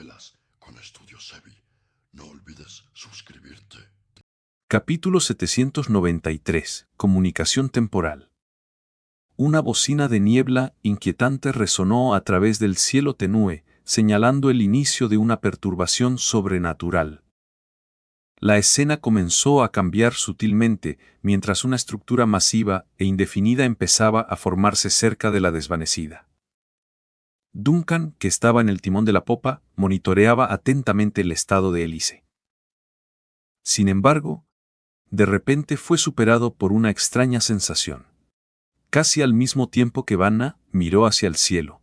novelas con Estudio Sebi. No olvides suscribirte. Capítulo 793. Comunicación temporal. Una bocina de niebla inquietante resonó a través del cielo tenue, señalando el inicio de una perturbación sobrenatural. La escena comenzó a cambiar sutilmente mientras una estructura masiva e indefinida empezaba a formarse cerca de la desvanecida. Duncan, que estaba en el timón de la popa, monitoreaba atentamente el estado de hélice. Sin embargo, de repente fue superado por una extraña sensación. Casi al mismo tiempo que Vanna miró hacia el cielo.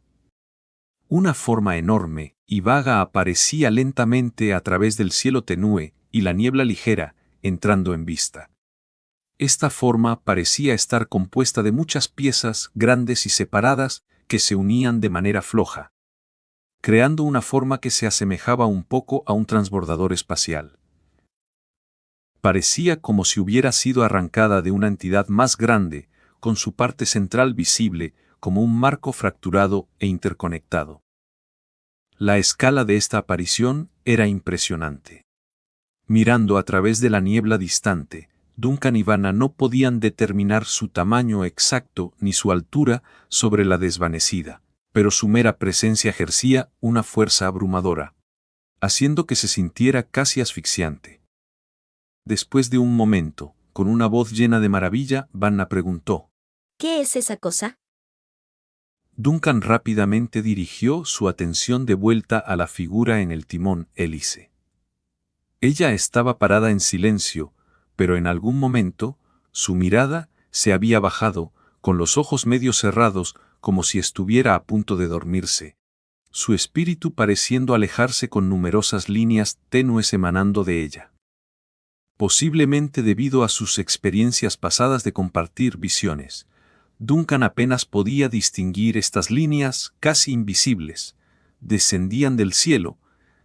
Una forma enorme y vaga aparecía lentamente a través del cielo tenue y la niebla ligera, entrando en vista. Esta forma parecía estar compuesta de muchas piezas grandes y separadas que se unían de manera floja, creando una forma que se asemejaba un poco a un transbordador espacial. Parecía como si hubiera sido arrancada de una entidad más grande, con su parte central visible como un marco fracturado e interconectado. La escala de esta aparición era impresionante. Mirando a través de la niebla distante, Duncan y Vanna no podían determinar su tamaño exacto ni su altura sobre la desvanecida, pero su mera presencia ejercía una fuerza abrumadora, haciendo que se sintiera casi asfixiante. Después de un momento, con una voz llena de maravilla, Vanna preguntó: ¿Qué es esa cosa? Duncan rápidamente dirigió su atención de vuelta a la figura en el timón hélice. Ella estaba parada en silencio, pero en algún momento, su mirada se había bajado, con los ojos medio cerrados, como si estuviera a punto de dormirse, su espíritu pareciendo alejarse con numerosas líneas tenues emanando de ella. Posiblemente debido a sus experiencias pasadas de compartir visiones, Duncan apenas podía distinguir estas líneas casi invisibles. Descendían del cielo,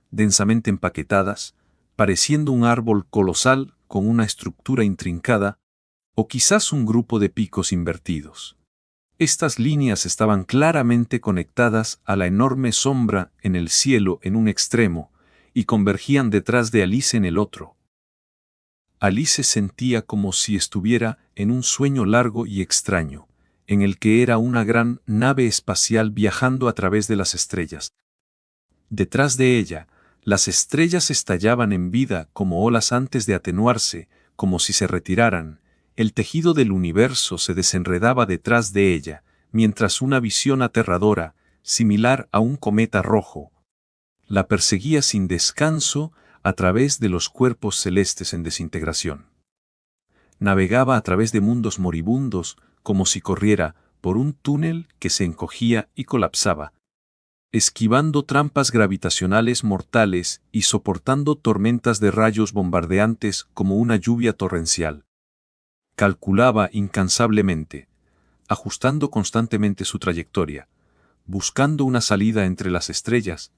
densamente empaquetadas, pareciendo un árbol colosal con una estructura intrincada, o quizás un grupo de picos invertidos. Estas líneas estaban claramente conectadas a la enorme sombra en el cielo en un extremo, y convergían detrás de Alice en el otro. Alice sentía como si estuviera en un sueño largo y extraño, en el que era una gran nave espacial viajando a través de las estrellas. Detrás de ella, las estrellas estallaban en vida como olas antes de atenuarse, como si se retiraran. El tejido del universo se desenredaba detrás de ella, mientras una visión aterradora, similar a un cometa rojo, la perseguía sin descanso a través de los cuerpos celestes en desintegración. Navegaba a través de mundos moribundos, como si corriera por un túnel que se encogía y colapsaba, esquivando trampas gravitacionales mortales y soportando tormentas de rayos bombardeantes como una lluvia torrencial. Calculaba incansablemente, ajustando constantemente su trayectoria, buscando una salida entre las estrellas,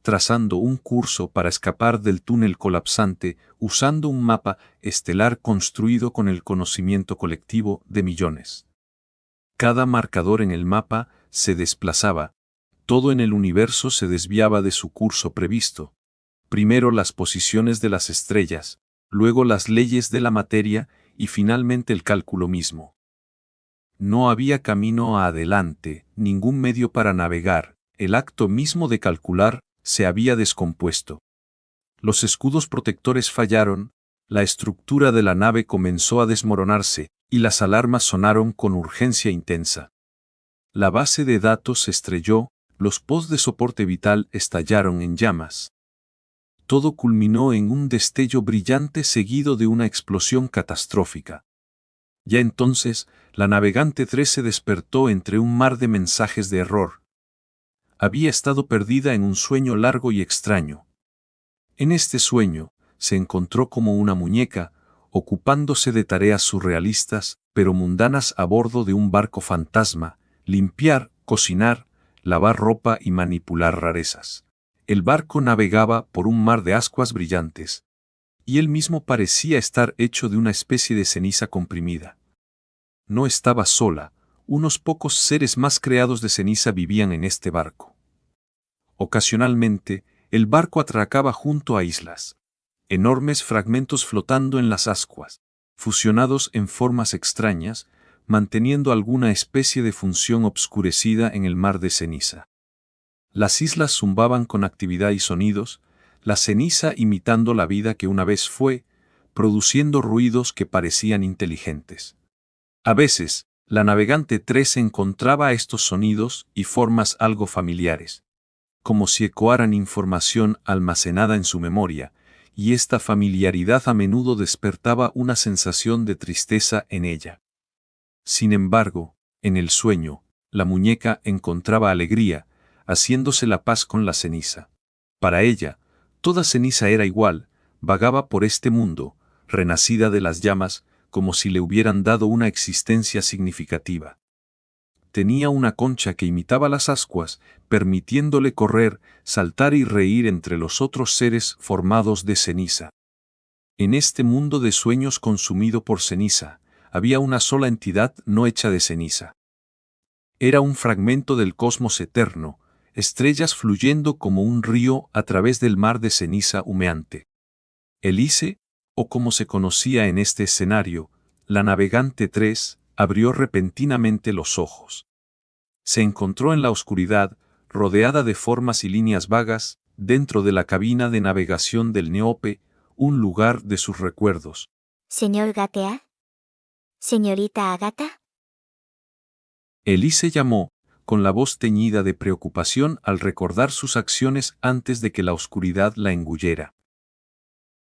trazando un curso para escapar del túnel colapsante, usando un mapa estelar construido con el conocimiento colectivo de millones. Cada marcador en el mapa se desplazaba, todo en el universo se desviaba de su curso previsto. Primero las posiciones de las estrellas, luego las leyes de la materia y finalmente el cálculo mismo. No había camino adelante, ningún medio para navegar, el acto mismo de calcular se había descompuesto. Los escudos protectores fallaron, la estructura de la nave comenzó a desmoronarse, y las alarmas sonaron con urgencia intensa. La base de datos se estrelló, los pods de soporte vital estallaron en llamas. Todo culminó en un destello brillante seguido de una explosión catastrófica. Ya entonces, la navegante 3 se despertó entre un mar de mensajes de error. Había estado perdida en un sueño largo y extraño. En este sueño, se encontró como una muñeca, ocupándose de tareas surrealistas, pero mundanas a bordo de un barco fantasma: limpiar, cocinar, lavar ropa y manipular rarezas. El barco navegaba por un mar de ascuas brillantes, y él mismo parecía estar hecho de una especie de ceniza comprimida. No estaba sola, unos pocos seres más creados de ceniza vivían en este barco. Ocasionalmente, El barco atracaba junto a islas. Enormes fragmentos flotando en las ascuas, fusionados en formas extrañas, manteniendo alguna especie de función obscurecida en el mar de ceniza. Las islas zumbaban con actividad y sonidos, la ceniza imitando la vida que una vez fue, produciendo ruidos que parecían inteligentes. A veces, la navegante 3 encontraba estos sonidos y formas algo familiares, como si ecoaran información almacenada en su memoria, y esta familiaridad a menudo despertaba una sensación de tristeza en ella. Sin embargo, en el sueño, la muñeca encontraba alegría, haciéndose la paz con la ceniza. Para ella, toda ceniza era igual, vagaba por este mundo, renacida de las llamas, como si le hubieran dado una existencia significativa. Tenía una concha que imitaba las ascuas, permitiéndole correr, saltar y reír entre los otros seres formados de ceniza. En este mundo de sueños consumido por ceniza, había una sola entidad no hecha de ceniza. Era un fragmento del cosmos eterno, estrellas fluyendo como un río a través del mar de ceniza humeante. Elise, o como se conocía en este escenario, la navegante 3, abrió repentinamente los ojos. Se encontró en la oscuridad, rodeada de formas y líneas vagas, dentro de la cabina de navegación del Neope, un lugar de sus recuerdos. ¿Señor Gatea? ¿Señorita Agatha? Elise llamó, con la voz teñida de preocupación al recordar sus acciones antes de que la oscuridad la engullera.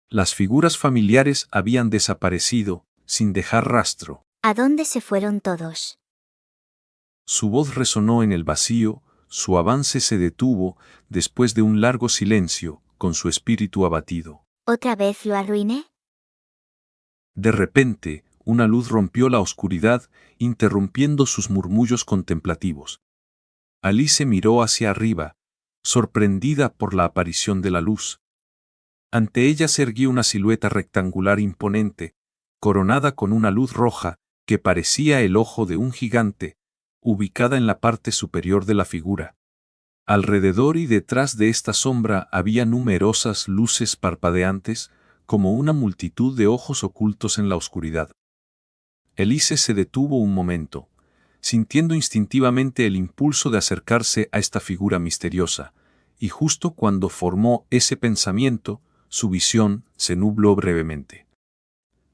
Las figuras familiares habían desaparecido, sin dejar rastro. ¿A dónde se fueron todos? Su voz resonó en el vacío, su avance se detuvo, después de un largo silencio, con su espíritu abatido. ¿Otra vez lo arruiné? De repente, una luz rompió la oscuridad, interrumpiendo sus murmullos contemplativos. Alice miró hacia arriba, sorprendida por la aparición de la luz. Ante ella se erguía una silueta rectangular imponente, coronada con una luz roja, que parecía el ojo de un gigante, ubicada en la parte superior de la figura. Alrededor y detrás de esta sombra había numerosas luces parpadeantes, como una multitud de ojos ocultos en la oscuridad. Elise se detuvo un momento, sintiendo instintivamente el impulso de acercarse a esta figura misteriosa, y justo cuando formó ese pensamiento, su visión se nubló brevemente.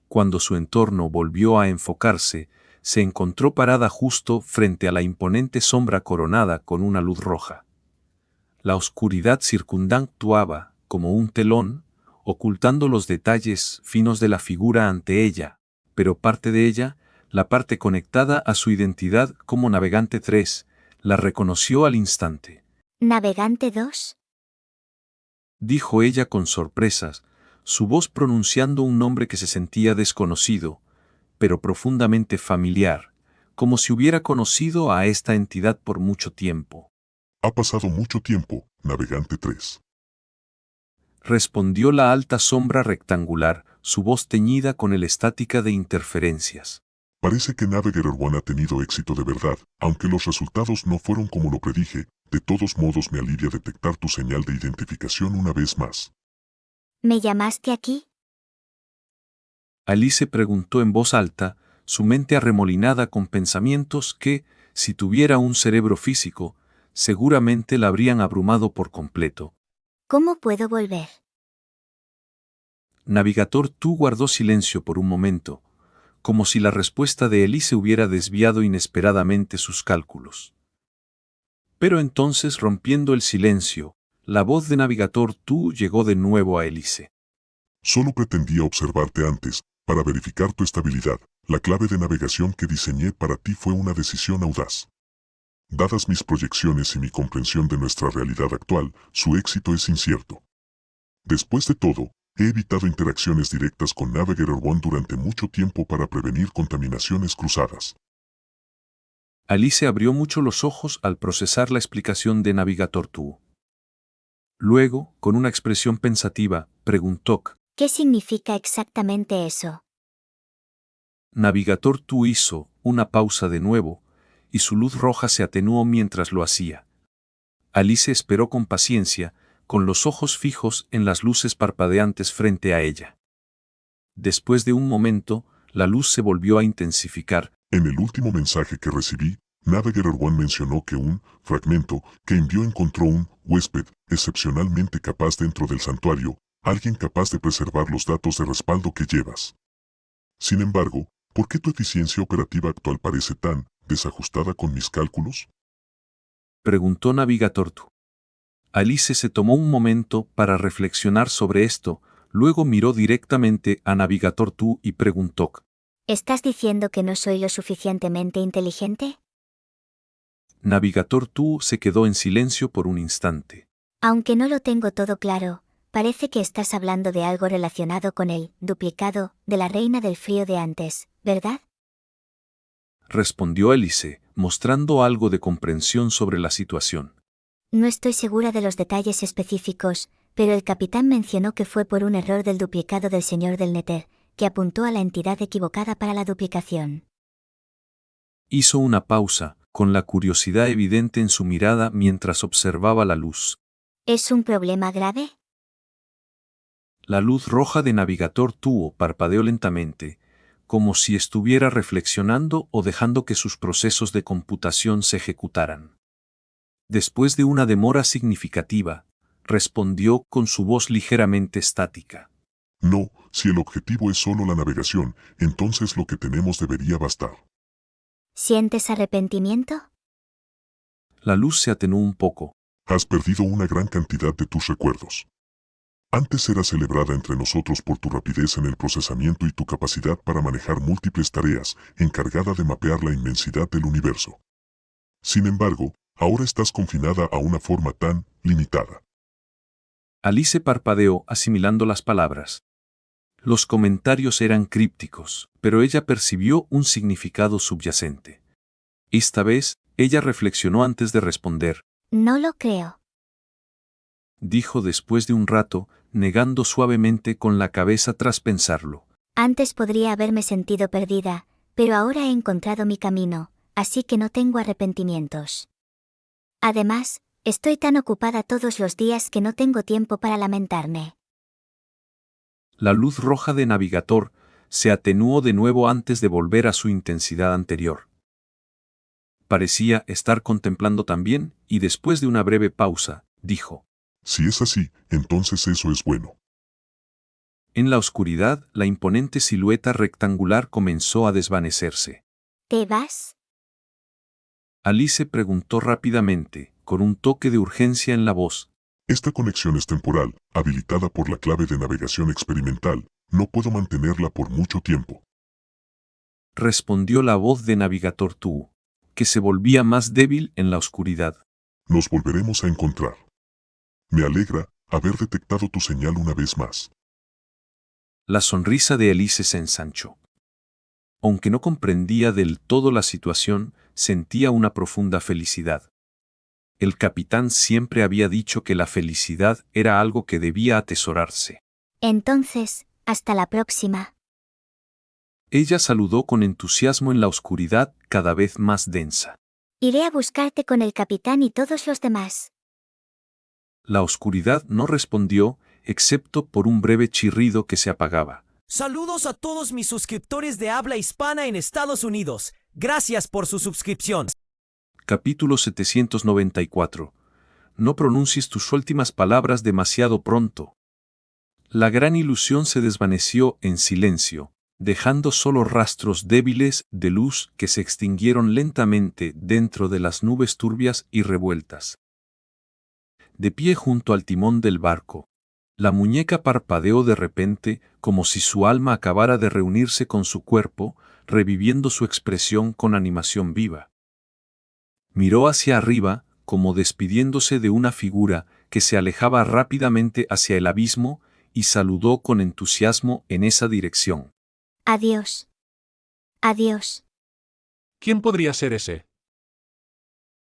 Cuando su entorno volvió a enfocarse, se encontró parada justo frente a la imponente sombra coronada con una luz roja. La oscuridad circundante actuaba como un telón, ocultando los detalles finos de la figura ante ella, pero parte de ella, la parte conectada a su identidad como Navegante 3, la reconoció al instante. ¿Navegante 2? Dijo ella con sorpresas, su voz pronunciando un nombre que se sentía desconocido, pero profundamente familiar, como si hubiera conocido a esta entidad por mucho tiempo. Ha pasado mucho tiempo, Navegante 3. Respondió la alta sombra rectangular, su voz teñida con el estática de interferencias. Parece que Navigator 1 ha tenido éxito de verdad, aunque los resultados no fueron como lo predije, de todos modos me alivia detectar tu señal de identificación una vez más. ¿Me llamaste aquí? Alice preguntó en voz alta, su mente arremolinada con pensamientos que, si tuviera un cerebro físico, seguramente la habrían abrumado por completo. ¿Cómo puedo volver? Navigator 2 guardó silencio por un momento, como si la respuesta de Elise hubiera desviado inesperadamente sus cálculos. Pero entonces, rompiendo el silencio, la voz de Navigator 2 llegó de nuevo a Elise. Solo pretendía observarte antes, para verificar tu estabilidad. La clave de navegación que diseñé para ti fue una decisión audaz. Dadas mis proyecciones y mi comprensión de nuestra realidad actual, su éxito es incierto. Después de todo, he evitado interacciones directas con Navigator 1 durante mucho tiempo para prevenir contaminaciones cruzadas. Alice abrió mucho los ojos al procesar la explicación de Navigator 2. Luego, con una expresión pensativa, preguntó: ¿Qué significa exactamente eso? Navigator 2 hizo una pausa de nuevo, y su luz roja se atenuó mientras lo hacía. Alice esperó con paciencia, con los ojos fijos en las luces parpadeantes frente a ella. Después de un momento, la luz se volvió a intensificar. En el último mensaje que recibí, Navigator One mencionó que un fragmento que envió encontró un huésped excepcionalmente capaz dentro del santuario, alguien capaz de preservar los datos de respaldo que llevas. Sin embargo, ¿por qué tu eficiencia operativa actual parece tan desajustada con mis cálculos? Preguntó Navigator 2. Alice se tomó un momento para reflexionar sobre esto, luego miró directamente a Navigator 2 y preguntó: ¿Estás diciendo que no soy lo suficientemente inteligente? Navigator 2 se quedó en silencio por un instante. Aunque no lo tengo todo claro, parece que estás hablando de algo relacionado con el duplicado de la reina del frío de antes, ¿verdad? Respondió Alice, mostrando algo de comprensión sobre la situación. No estoy segura de los detalles específicos, pero el capitán mencionó que fue por un error del duplicado del señor del Nether, que apuntó a la entidad equivocada para la duplicación. Hizo una pausa, con la curiosidad evidente en su mirada mientras observaba la luz. ¿Es un problema grave? La luz roja de Navigator 2 parpadeó lentamente, como si estuviera reflexionando o dejando que sus procesos de computación se ejecutaran. Después de una demora significativa, respondió con su voz ligeramente estática. No, si el objetivo es solo la navegación, entonces lo que tenemos debería bastar. ¿Sientes arrepentimiento? La luz se atenuó un poco. Has perdido una gran cantidad de tus recuerdos. Antes era celebrada entre nosotros por tu rapidez en el procesamiento y tu capacidad para manejar múltiples tareas, encargada de mapear la inmensidad del universo. Sin embargo, ahora estás confinada a una forma tan limitada. Alice parpadeó asimilando las palabras. Los comentarios eran crípticos, pero ella percibió un significado subyacente. Esta vez, ella reflexionó antes de responder. No lo creo. Dijo después de un rato, negando suavemente con la cabeza tras pensarlo. Antes podría haberme sentido perdida, pero ahora he encontrado mi camino, así que no tengo arrepentimientos. Además, estoy tan ocupada todos los días que no tengo tiempo para lamentarme. La luz roja de Navigator se atenuó de nuevo antes de volver a su intensidad anterior. Parecía estar contemplando también, y después de una breve pausa, dijo: Si es así, entonces eso es bueno. En la oscuridad, la imponente silueta rectangular comenzó a desvanecerse. ¿Te vas? Alice preguntó rápidamente, con un toque de urgencia en la voz. Esta conexión es temporal, habilitada por la clave de navegación experimental. No puedo mantenerla por mucho tiempo. Respondió la voz de Navigator 2, que se volvía más débil en la oscuridad. Nos volveremos a encontrar. Me alegra haber detectado tu señal una vez más. La sonrisa de Alice se ensanchó. Aunque no comprendía del todo la situación, sentía una profunda felicidad. El capitán siempre había dicho que la felicidad era algo que debía atesorarse. Entonces, hasta la próxima. Ella saludó con entusiasmo en la oscuridad cada vez más densa. Iré a buscarte con el capitán y todos los demás. La oscuridad no respondió, excepto por un breve chirrido que se apagaba. Saludos a todos mis suscriptores de habla hispana en Estados Unidos. Gracias por su suscripción. Capítulo 794. No pronuncies tus últimas palabras demasiado pronto. La gran ilusión se desvaneció en silencio, dejando solo rastros débiles de luz que se extinguieron lentamente dentro de las nubes turbias y revueltas. De pie junto al timón del barco, la muñeca parpadeó de repente como si su alma acabara de reunirse con su cuerpo, reviviendo su expresión con animación viva. Miró hacia arriba, como despidiéndose de una figura que se alejaba rápidamente hacia el abismo, y saludó con entusiasmo en esa dirección. Adiós. Adiós. ¿Quién podría ser ese?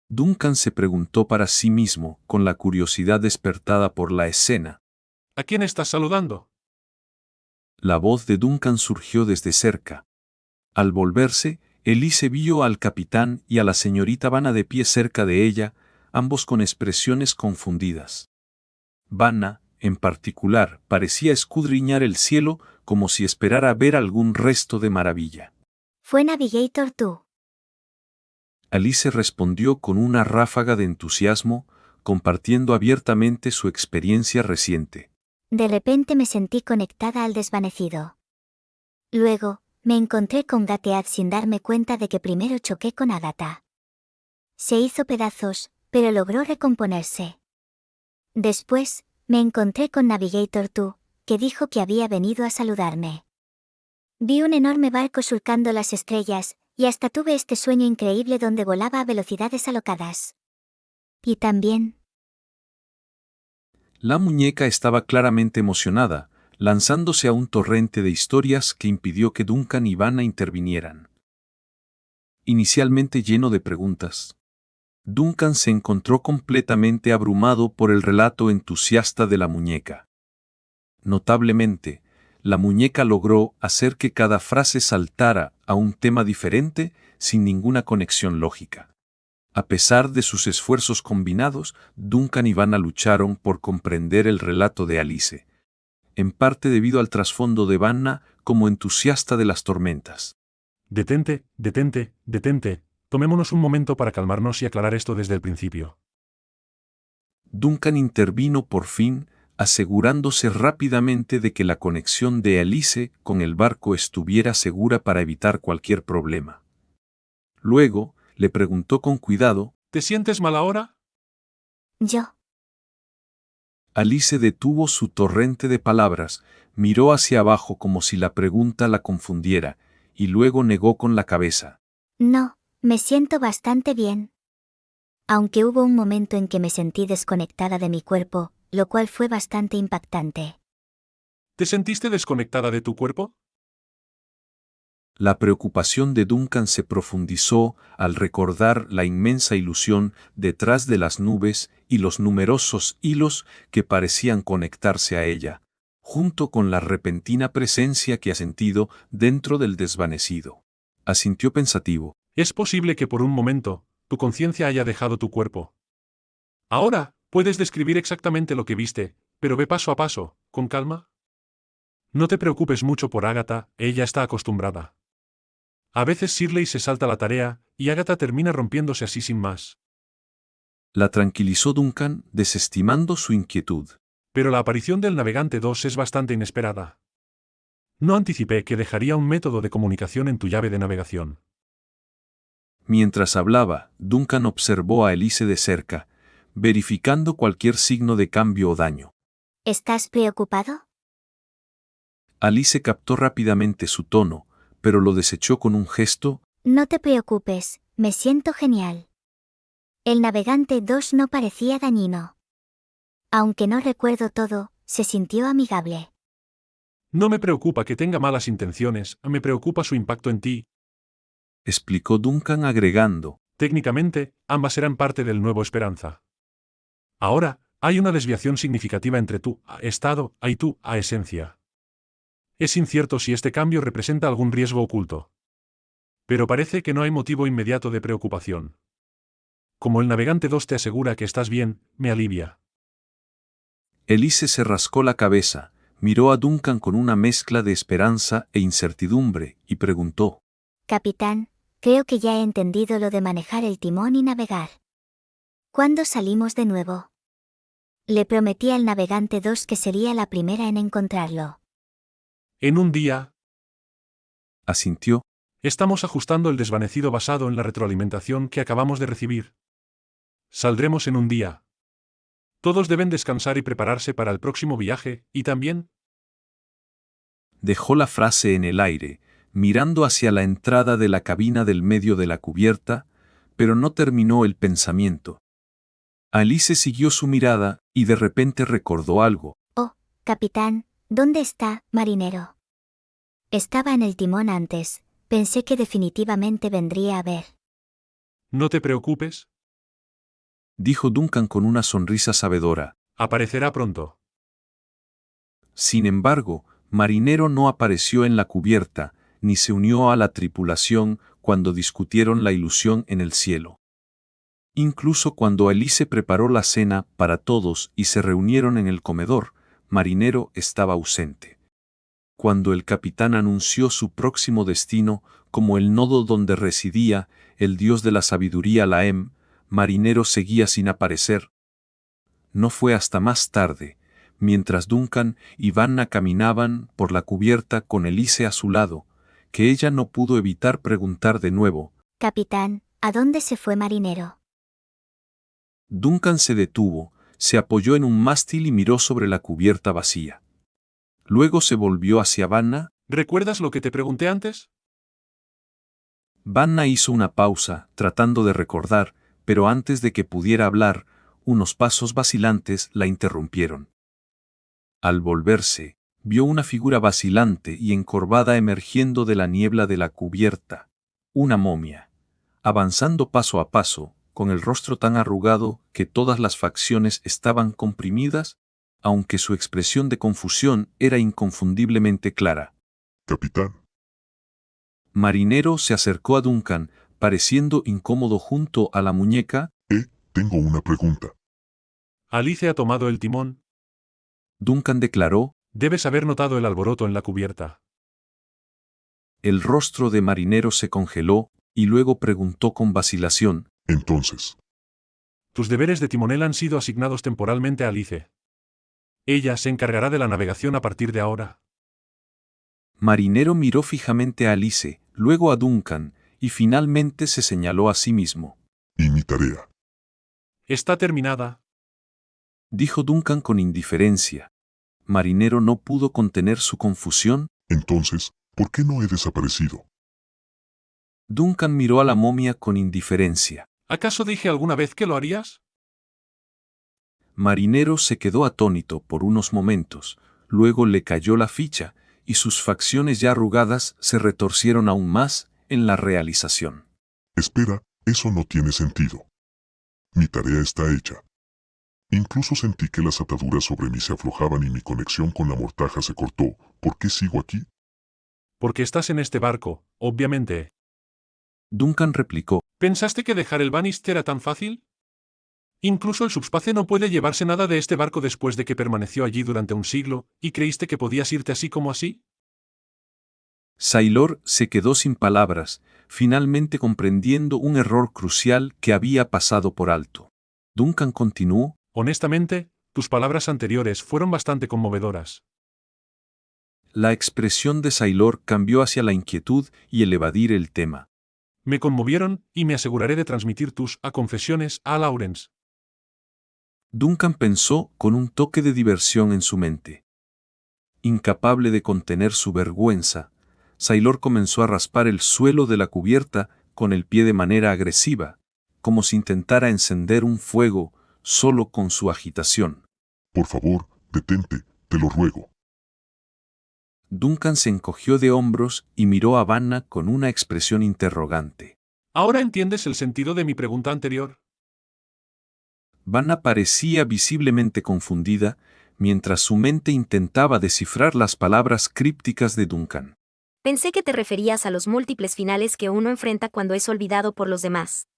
Duncan se preguntó para sí mismo, con la curiosidad despertada por la escena. ¿A quién estás saludando? La voz de Duncan surgió desde cerca. Al volverse, Elise vio al capitán y a la señorita Vanna de pie cerca de ella, ambos con expresiones confundidas. Vanna, en particular, parecía escudriñar el cielo como si esperara ver algún resto de maravilla. Fue Navigator tú. Alice respondió con una ráfaga de entusiasmo, compartiendo abiertamente su experiencia reciente. De repente me sentí conectada al desvanecido. Luego, me encontré con Gatead sin darme cuenta de que primero choqué con Agatha. Se hizo pedazos, pero logró recomponerse. Después, me encontré con Navigator 2, que dijo que había venido a saludarme. Vi un enorme barco surcando las estrellas, y hasta tuve este sueño increíble donde volaba a velocidades alocadas. Y también... La muñeca estaba claramente emocionada, lanzándose a un torrente de historias que impidió que Duncan y Vanna intervinieran. Inicialmente lleno de preguntas, Duncan se encontró completamente abrumado por el relato entusiasta de la muñeca. Notablemente, la muñeca logró hacer que cada frase saltara a un tema diferente sin ninguna conexión lógica. A pesar de sus esfuerzos combinados, Duncan y Vanna lucharon por comprender el relato de Alice, en parte debido al trasfondo de Vanna como entusiasta de las tormentas. Detente, detente, detente. Tomémonos un momento para calmarnos y aclarar esto desde el principio. Duncan intervino por fin, asegurándose rápidamente de que la conexión de Alice con el barco estuviera segura para evitar cualquier problema. Luego, le preguntó con cuidado, ¿Te sientes mal ahora? Yo. Alice detuvo su torrente de palabras, miró hacia abajo como si la pregunta la confundiera, y luego negó con la cabeza. No, me siento bastante bien. Aunque hubo un momento en que me sentí desconectada de mi cuerpo, lo cual fue bastante impactante. ¿Te sentiste desconectada de tu cuerpo? La preocupación de Duncan se profundizó al recordar la inmensa ilusión detrás de las nubes y los numerosos hilos que parecían conectarse a ella, junto con la repentina presencia que ha sentido dentro del desvanecido. Asintió pensativo. Es posible que por un momento, tu conciencia haya dejado tu cuerpo. Ahora, puedes describir exactamente lo que viste, pero ve paso a paso, con calma. No te preocupes mucho por Agatha, ella está acostumbrada. A veces Shirley se salta la tarea, y Agatha termina rompiéndose así sin más. La tranquilizó Duncan, desestimando su inquietud. Pero la aparición del Navegante 2 es bastante inesperada. No anticipé que dejaría un método de comunicación en tu llave de navegación. Mientras hablaba, Duncan observó a Alice de cerca, verificando cualquier signo de cambio o daño. ¿Estás preocupado? Alice captó rápidamente su tono, pero lo desechó con un gesto. No te preocupes, me siento genial. El Navegante 2 no parecía dañino. Aunque no recuerdo todo, se sintió amigable. No me preocupa que tenga malas intenciones, me preocupa su impacto en ti. Explicó Duncan agregando. Técnicamente, ambas eran parte del nuevo Esperanza. Ahora, hay una desviación significativa entre tú, estado, y tú, esencia. Es incierto si este cambio representa algún riesgo oculto. Pero parece que no hay motivo inmediato de preocupación. Como el Navegante 2 te asegura que estás bien, me alivia. Alice se rascó la cabeza, miró a Duncan con una mezcla de esperanza e incertidumbre, y preguntó. Capitán, creo que ya he entendido lo de manejar el timón y navegar. ¿Cuándo salimos de nuevo? Le prometí al Navegante 2 que sería la primera en encontrarlo. En un día, Asintió. estamos ajustando el desvanecido basado en la retroalimentación que acabamos de recibir. Saldremos en un día. Todos deben descansar y prepararse para el próximo viaje, y también... Dejó la frase en el aire, mirando hacia la entrada de la cabina del medio de la cubierta, pero no terminó el pensamiento. Alice siguió su mirada, y de repente recordó algo. Oh, capitán, ¿dónde está, marinero? Estaba en el timón antes, pensé que definitivamente vendría a ver. No te preocupes, Dijo Duncan con una sonrisa sabedora. aparecerá pronto. Sin embargo, Marinero no apareció en la cubierta, ni se unió a la tripulación cuando discutieron la ilusión en el cielo. Incluso cuando Elise preparó la cena para todos y se reunieron en el comedor, Marinero estaba ausente. Cuando el capitán anunció su próximo destino como el nodo donde residía el dios de la sabiduría Laem, Marinero seguía sin aparecer. No fue hasta más tarde, mientras Duncan y Vanna caminaban por la cubierta con Elise a su lado, que ella no pudo evitar preguntar de nuevo. Capitán, ¿a dónde se fue Marinero? Duncan se detuvo, se apoyó en un mástil y miró sobre la cubierta vacía. Luego se volvió hacia Vanna. ¿Recuerdas lo que te pregunté antes? Vanna hizo una pausa, tratando de recordar, pero antes de que pudiera hablar, unos pasos vacilantes la interrumpieron. Al volverse, vio una figura vacilante y encorvada emergiendo de la niebla de la cubierta, una momia, avanzando paso a paso, con el rostro tan arrugado que todas las facciones estaban comprimidas, aunque su expresión de confusión era inconfundiblemente clara. Capitán, Marinero se acercó a Duncan, pareciendo incómodo junto a la muñeca. tengo una pregunta. Alice ha tomado el timón. Duncan declaró. Debes haber notado el alboroto en la cubierta. El rostro de Marinero se congeló, y luego preguntó con vacilación. Entonces, Tus deberes de timonel han sido asignados temporalmente a Alice. Ella se encargará de la navegación a partir de ahora. Marinero miró fijamente a Alice, luego a Duncan, y finalmente se señaló a sí mismo. ¿y mi tarea? Está terminada. Dijo Duncan con indiferencia. Marinero no pudo contener su confusión. Entonces, ¿por qué no he desaparecido? Duncan miró a la momia con indiferencia. ¿Acaso dije alguna vez que lo harías? Marinero se quedó atónito por unos momentos, luego le cayó la ficha, y sus facciones ya arrugadas se retorcieron aún más en la realización. Espera, eso no tiene sentido. Mi tarea está hecha. Incluso sentí que las ataduras sobre mí se aflojaban y mi conexión con la mortaja se cortó. ¿Por qué sigo aquí? Porque estás en este barco, obviamente. Duncan replicó. ¿Pensaste que dejar el Bannister era tan fácil? Incluso el subspace no puede llevarse nada de este barco después de que permaneció allí durante un siglo, ¿y creíste que podías irte así como así? Sailor se quedó sin palabras, finalmente comprendiendo un error crucial que había pasado por alto. Duncan continuó. Honestamente, tus palabras anteriores fueron bastante conmovedoras. La expresión de Sailor cambió hacia la inquietud y el evadir el tema. Me conmovieron, y me aseguraré de transmitir tus confesiones a Lawrence. Duncan pensó con un toque de diversión en su mente. Incapaz de contener su vergüenza, Sailor comenzó a raspar el suelo de la cubierta con el pie de manera agresiva, como si intentara encender un fuego solo con su agitación. Por favor, detente, te lo ruego. Duncan se encogió de hombros y miró a Vanna con una expresión interrogante. ¿Ahora entiendes el sentido de mi pregunta anterior? Vanna parecía visiblemente confundida, mientras su mente intentaba descifrar las palabras crípticas de Duncan. Pensé que te referías a los múltiples finales que uno enfrenta cuando es olvidado por los demás.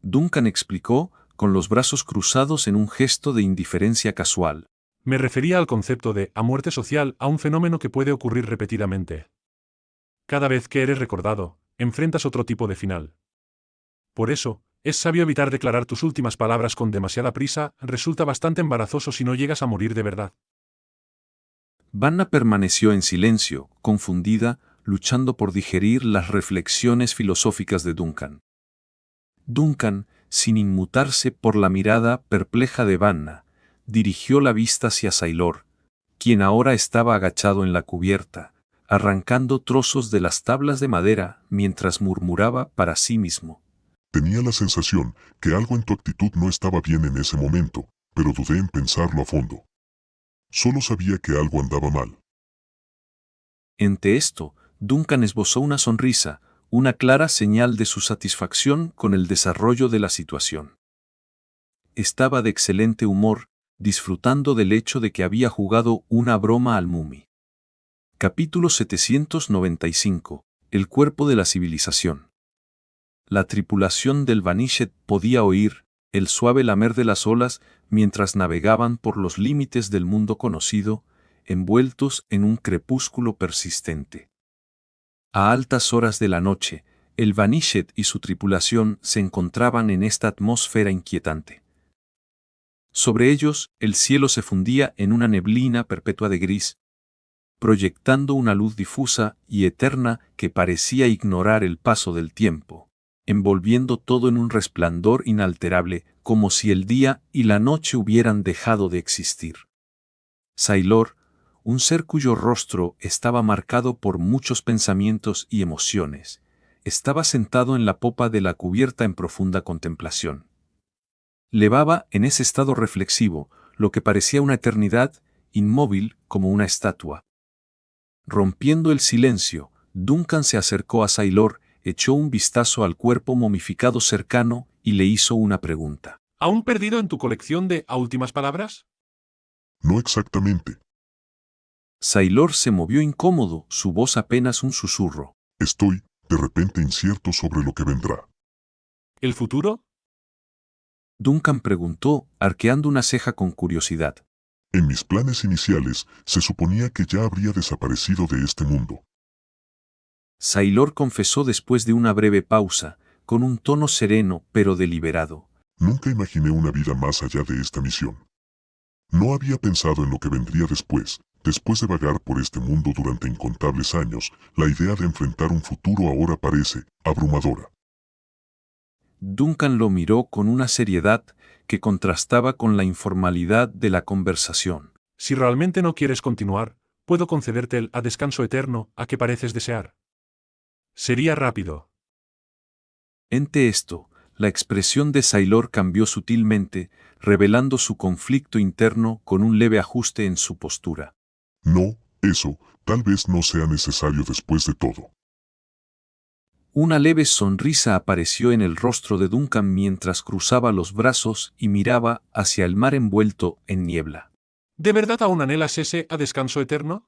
Duncan explicó, con los brazos cruzados en un gesto de indiferencia casual. Me refería al concepto de a muerte social, a un fenómeno que puede ocurrir repetidamente. Cada vez que eres recordado, enfrentas otro tipo de final. Por eso, es sabio evitar declarar tus últimas palabras con demasiada prisa, resulta bastante embarazoso si no llegas a morir de verdad. Vanna permaneció en silencio, confundida, luchando por digerir las reflexiones filosóficas de Duncan. Duncan, sin inmutarse por la mirada perpleja de Vanna, dirigió la vista hacia Sailor, quien ahora estaba agachado en la cubierta, arrancando trozos de las tablas de madera mientras murmuraba para sí mismo. Tenía la sensación que algo en tu actitud no estaba bien en ese momento, pero dudé en pensarlo a fondo. Solo sabía que algo andaba mal. Ante esto, Duncan esbozó una sonrisa, una clara señal de su satisfacción con el desarrollo de la situación. Estaba de excelente humor, disfrutando del hecho de que había jugado una broma al Mummy. Capítulo 795. El cuerpo de la civilización. La tripulación del Vanished podía oír el suave lamer de las olas mientras navegaban por los límites del mundo conocido, envueltos en un crepúsculo persistente. A altas horas de la noche, el Vanished y su tripulación se encontraban en esta atmósfera inquietante. Sobre ellos, el cielo se fundía en una neblina perpetua de gris, proyectando una luz difusa y eterna que parecía ignorar el paso del tiempo, envolviendo todo en un resplandor inalterable, como si el día y la noche hubieran dejado de existir. Sailor, un ser cuyo rostro estaba marcado por muchos pensamientos y emociones, estaba sentado en la popa de la cubierta en profunda contemplación. Levaba en ese estado reflexivo, lo que parecía una eternidad, inmóvil como una estatua. Rompiendo el silencio, Duncan se acercó a Sailor, echó un vistazo al cuerpo momificado cercano y le hizo una pregunta. ¿Aún perdido en tu colección de a últimas palabras? No exactamente. Sailor se movió incómodo, su voz apenas un susurro. Estoy, de repente, incierto sobre lo que vendrá. ¿El futuro? Duncan preguntó, arqueando una ceja con curiosidad. En mis planes iniciales, se suponía que ya habría desaparecido de este mundo. Sailor confesó después de una breve pausa, con un tono sereno pero deliberado. Nunca imaginé una vida más allá de esta misión. No había pensado en lo que vendría después. Después de vagar por este mundo durante incontables años, la idea de enfrentar un futuro ahora parece abrumadora. Duncan lo miró con una seriedad que contrastaba con la informalidad de la conversación. Si realmente no quieres continuar, puedo concederte el a descanso eterno a que pareces desear. Sería rápido. Ante esto, la expresión de Sailor cambió sutilmente, revelando su conflicto interno con un leve ajuste en su postura. No, eso, tal vez no sea necesario después de todo. Una leve sonrisa apareció en el rostro de Duncan mientras cruzaba los brazos y miraba hacia el mar envuelto en niebla. ¿De verdad aún anhelas ese a descanso eterno?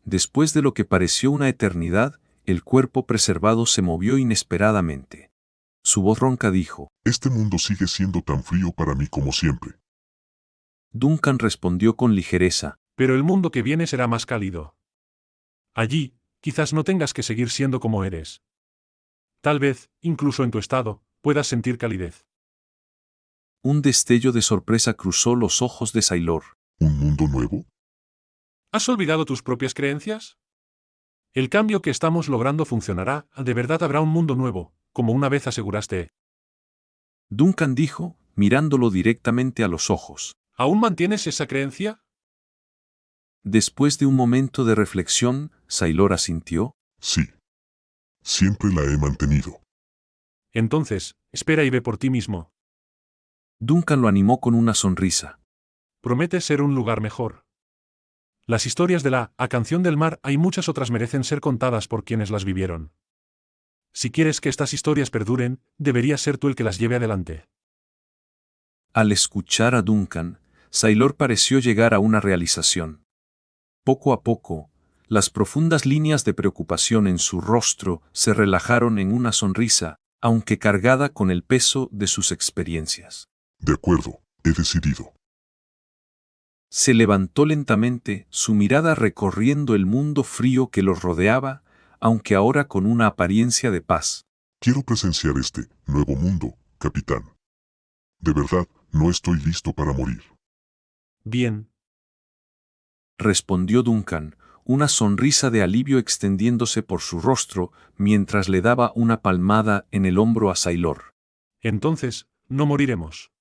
Después de lo que pareció una eternidad, el cuerpo preservado se movió inesperadamente. Su voz ronca dijo. Este mundo sigue siendo tan frío para mí como siempre. Duncan respondió con ligereza. Pero el mundo que viene será más cálido. Allí, quizás no tengas que seguir siendo como eres. Tal vez, incluso en tu estado, puedas sentir calidez. Un destello de sorpresa cruzó los ojos de Sailor. ¿Un mundo nuevo? ¿Has olvidado tus propias creencias? El cambio que estamos logrando funcionará, de verdad habrá un mundo nuevo, como una vez aseguraste. Duncan dijo, mirándolo directamente a los ojos. ¿Aún mantienes esa creencia? Después de un momento de reflexión, Sailor asintió. Sí. Siempre la he mantenido. Entonces, espera y ve por ti mismo. Duncan lo animó con una sonrisa. Promete ser un lugar mejor. Las historias de la A Canción del Mar hay muchas otras merecen ser contadas por quienes las vivieron. Si quieres que estas historias perduren, deberías ser tú el que las lleve adelante. Al escuchar a Duncan, Sailor pareció llegar a una realización. Poco a poco, las profundas líneas de preocupación en su rostro se relajaron en una sonrisa, aunque cargada con el peso de sus experiencias. De acuerdo, he decidido. Se levantó lentamente, su mirada recorriendo el mundo frío que los rodeaba, aunque ahora con una apariencia de paz. Quiero presenciar este nuevo mundo, capitán. De verdad, no estoy listo para morir. Bien. Respondió Duncan, una sonrisa de alivio extendiéndose por su rostro mientras le daba una palmada en el hombro a Sailor. Entonces, no moriremos.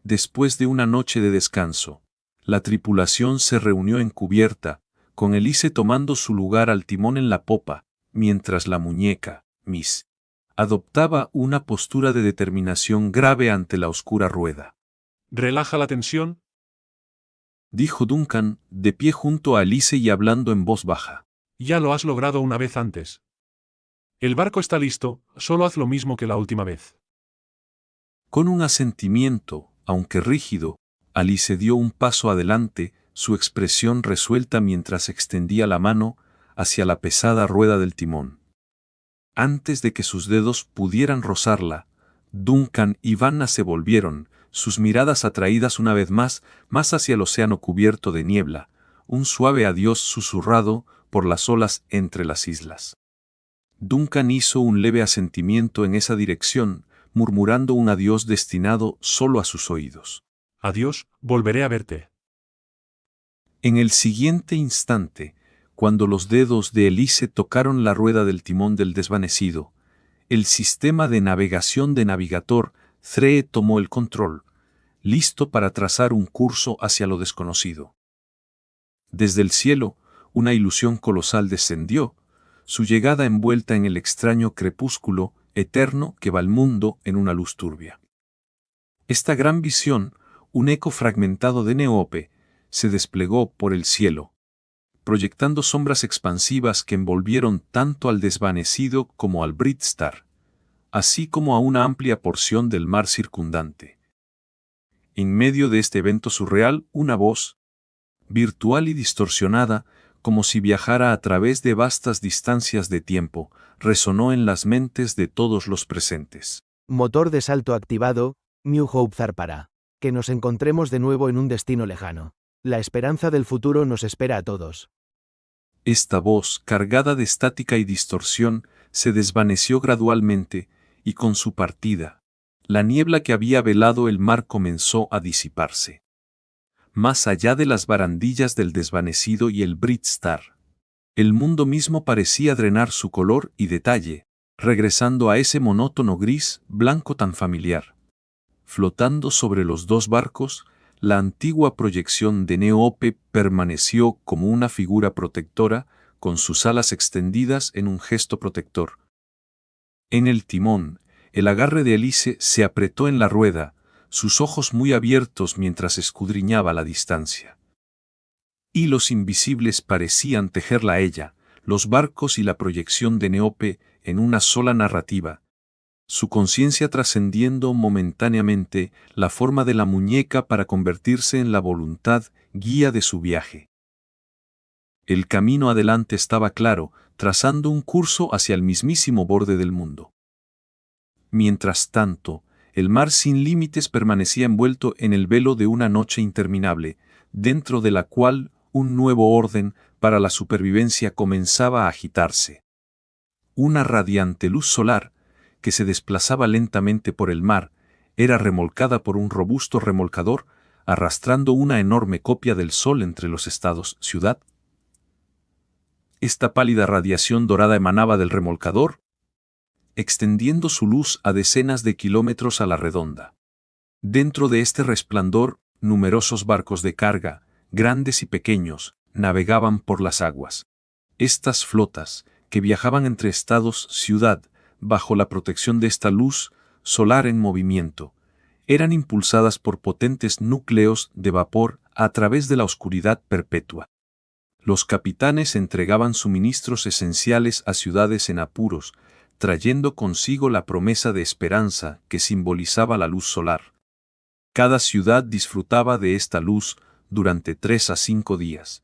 Después de una noche de descanso, la tripulación se reunió en cubierta, con Elise tomando su lugar al timón en la popa, mientras la muñeca, Miss, adoptaba una postura de determinación grave ante la oscura rueda. Relaja la tensión, dijo Duncan, de pie junto a Elise y hablando en voz baja. ya lo has logrado una vez antes. El barco está listo, solo haz lo mismo que la última vez. Con un asentimiento, aunque rígido, Alice dio un paso adelante, su expresión resuelta mientras extendía la mano hacia la pesada rueda del timón. Antes de que sus dedos pudieran rozarla, Duncan y Vanna se volvieron, sus miradas atraídas una vez más hacia el océano cubierto de niebla, un suave adiós susurrado por las olas entre las islas. Duncan hizo un leve asentimiento en esa dirección, murmurando un adiós destinado solo a sus oídos. Adiós, volveré a verte. En el siguiente instante, cuando los dedos de Elise tocaron la rueda del timón del desvanecido, el sistema de navegación de Navigator Three tomó el control, listo para trazar un curso hacia lo desconocido. Desde el cielo, una ilusión colosal descendió, su llegada envuelta en el extraño crepúsculo eterno que va al mundo en una luz turbia. Esta gran visión, un eco fragmentado de Neope, se desplegó por el cielo, proyectando sombras expansivas que envolvieron tanto al desvanecido como al Bright Star, así como a una amplia porción del mar circundante. En medio de este evento surreal, una voz, virtual y distorsionada, como si viajara a través de vastas distancias de tiempo, resonó en las mentes de todos los presentes. Motor de salto activado, New Hope zarpará. Que nos encontremos de nuevo en un destino lejano. La esperanza del futuro nos espera a todos. Esta voz, cargada de estática y distorsión, se desvaneció gradualmente, y con su partida, la niebla que había velado el mar comenzó a disiparse. Más allá de las barandillas del desvanecido y el Bright Star, el mundo mismo parecía drenar su color y detalle, regresando a ese monótono gris blanco tan familiar. Flotando sobre los dos barcos, la antigua proyección de Neope permaneció como una figura protectora, con sus alas extendidas en un gesto protector. En el timón, el agarre de Elise se apretó en la rueda, sus ojos muy abiertos mientras escudriñaba la distancia. Hilos invisibles parecían tejerla a ella, los barcos y la proyección de Neope en una sola narrativa, su conciencia trascendiendo momentáneamente la forma de la muñeca para convertirse en la voluntad guía de su viaje. El camino adelante estaba claro, trazando un curso hacia el mismísimo borde del mundo. Mientras tanto, el mar sin límites permanecía envuelto en el velo de una noche interminable, dentro de la cual un nuevo orden para la supervivencia comenzaba a agitarse. Una radiante luz solar, que se desplazaba lentamente por el mar, era remolcada por un robusto remolcador, arrastrando una enorme copia del Sol entre los estados-ciudad. Esta pálida radiación dorada emanaba del remolcador, extendiendo su luz a decenas de kilómetros a la redonda. Dentro de este resplandor, numerosos barcos de carga, grandes y pequeños, navegaban por las aguas. Estas flotas, que viajaban entre estados-ciudad, bajo la protección de esta luz solar en movimiento, eran impulsadas por potentes núcleos de vapor a través de la oscuridad perpetua. Los capitanes entregaban suministros esenciales a ciudades en apuros, trayendo consigo la promesa de esperanza que simbolizaba la luz solar. Cada ciudad disfrutaba de esta luz durante 3 a 5 días.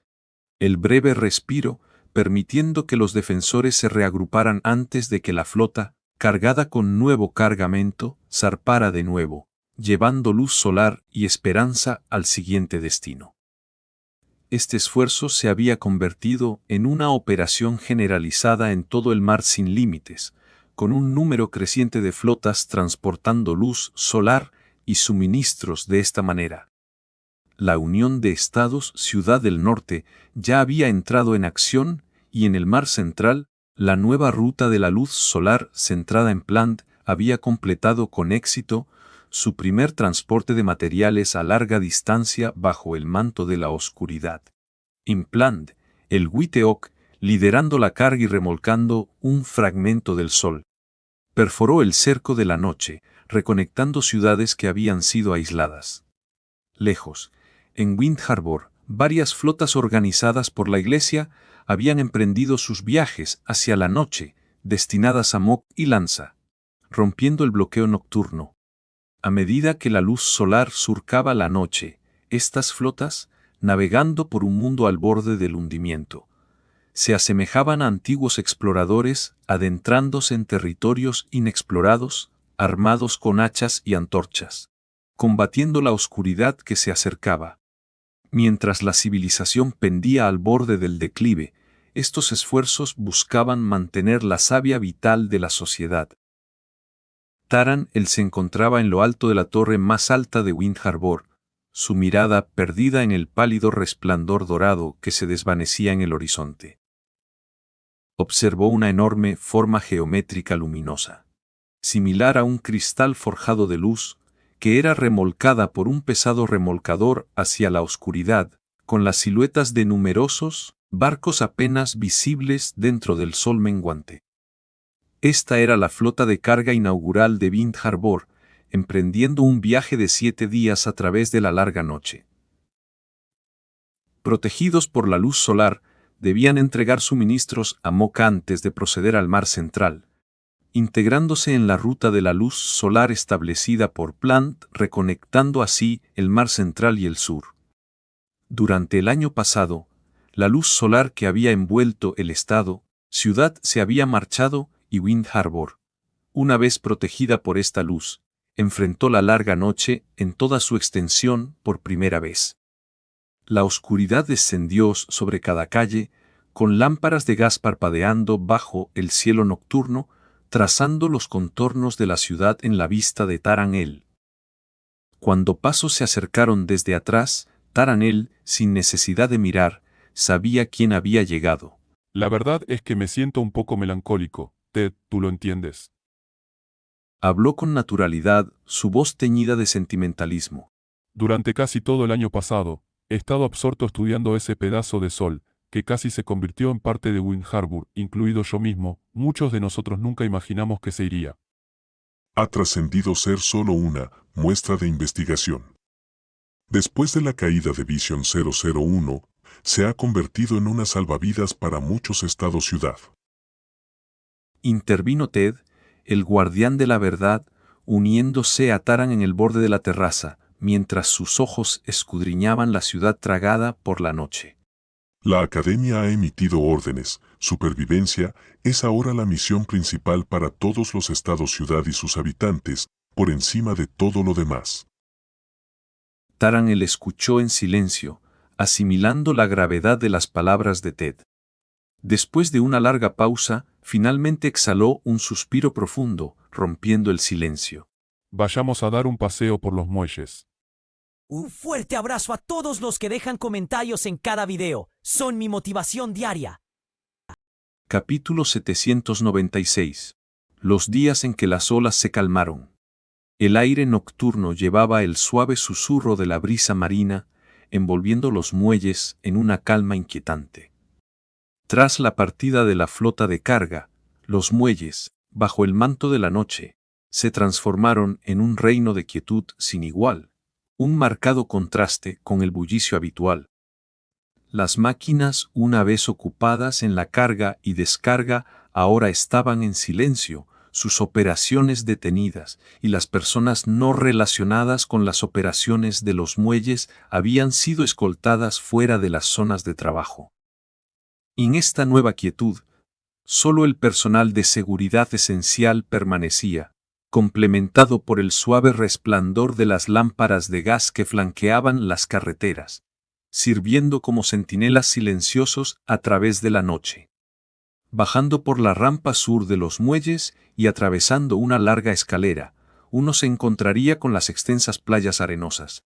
El breve respiro, permitiendo que los defensores se reagruparan antes de que la flota, cargada con nuevo cargamento, zarpara de nuevo, llevando luz solar y esperanza al siguiente destino. Este esfuerzo se había convertido en una operación generalizada en todo el mar sin límites, con un número creciente de flotas transportando luz solar y suministros de esta manera. La Unión de Estados Ciudad del Norte ya había entrado en acción y en el mar central, la nueva ruta de la luz solar centrada en Plant había completado con éxito su primer transporte de materiales a larga distancia bajo el manto de la oscuridad. En Plant, el Witeok, liderando la carga y remolcando un fragmento del sol, perforó el cerco de la noche, reconectando ciudades que habían sido aisladas. Lejos, en Wind Harbor, varias flotas organizadas por la Iglesia habían emprendido sus viajes hacia la noche, destinadas a Mok y Lanza, rompiendo el bloqueo nocturno. A medida que la luz solar surcaba la noche, estas flotas, navegando por un mundo al borde del hundimiento, se asemejaban a antiguos exploradores adentrándose en territorios inexplorados, armados con hachas y antorchas, combatiendo la oscuridad que se acercaba. Mientras la civilización pendía al borde del declive, estos esfuerzos buscaban mantener la savia vital de la sociedad. Taran el se encontraba en lo alto de la torre más alta de Wind Harbor, su mirada perdida en el pálido resplandor dorado que se desvanecía en el horizonte. Observó una enorme forma geométrica luminosa, similar a un cristal forjado de luz, que era remolcada por un pesado remolcador hacia la oscuridad, con las siluetas de numerosos barcos apenas visibles dentro del sol menguante. Esta era la flota de carga inaugural de Wind Harbor, emprendiendo un viaje de 7 días a través de la larga noche. Protegidos por la luz solar, debían entregar suministros a Mocha antes de proceder al mar central, integrándose en la ruta de la luz solar establecida por Plant, reconectando así el mar central y el sur. Durante el año pasado, la luz solar que había envuelto el estado, ciudad se había marchado y Wind Harbor, una vez protegida por esta luz, enfrentó la larga noche en toda su extensión por primera vez. La oscuridad descendió sobre cada calle, con lámparas de gas parpadeando bajo el cielo nocturno, trazando los contornos de la ciudad en la vista de Taran el. Cuando pasos se acercaron desde atrás, Taran el, sin necesidad de mirar, sabía quién había llegado. La verdad es que me siento un poco melancólico, Ted, tú lo entiendes. Habló con naturalidad, su voz teñida de sentimentalismo. Durante casi todo el año pasado, he estado absorto estudiando ese pedazo de sol, que casi se convirtió en parte de Wind Harbor, incluido yo mismo. Muchos de nosotros nunca imaginamos que se iría. Ha trascendido ser solo una muestra de investigación. Después de la caída de Vision 001, se ha convertido en una salvavidas para muchos estados-ciudad. Intervino Ted, el guardián de la verdad, uniéndose a Taran en el borde de la terraza, mientras sus ojos escudriñaban la ciudad tragada por la noche. La Academia ha emitido órdenes. Supervivencia es ahora la misión principal para todos los estados-ciudad y sus habitantes, por encima de todo lo demás. Taran el escuchó en silencio, asimilando la gravedad de las palabras de Ted. Después de una larga pausa, finalmente exhaló un suspiro profundo, rompiendo el silencio. Vayamos a dar un paseo por los muelles. Un fuerte abrazo a todos los que dejan comentarios en cada video. Son mi motivación diaria. Capítulo 796. Los días en que las olas se calmaron. El aire nocturno llevaba el suave susurro de la brisa marina, envolviendo los muelles en una calma inquietante. Tras la partida de la flota de carga, los muelles, bajo el manto de la noche, se transformaron en un reino de quietud sin igual, un marcado contraste con el bullicio habitual. Las máquinas, una vez ocupadas en la carga y descarga, ahora estaban en silencio, sus operaciones detenidas, y las personas no relacionadas con las operaciones de los muelles habían sido escoltadas fuera de las zonas de trabajo. En esta nueva quietud, solo el personal de seguridad esencial permanecía, complementado por el suave resplandor de las lámparas de gas que flanqueaban las carreteras, sirviendo como centinelas silenciosos a través de la noche. Bajando por la rampa sur de los muelles y atravesando una larga escalera, uno se encontraría con las extensas playas arenosas.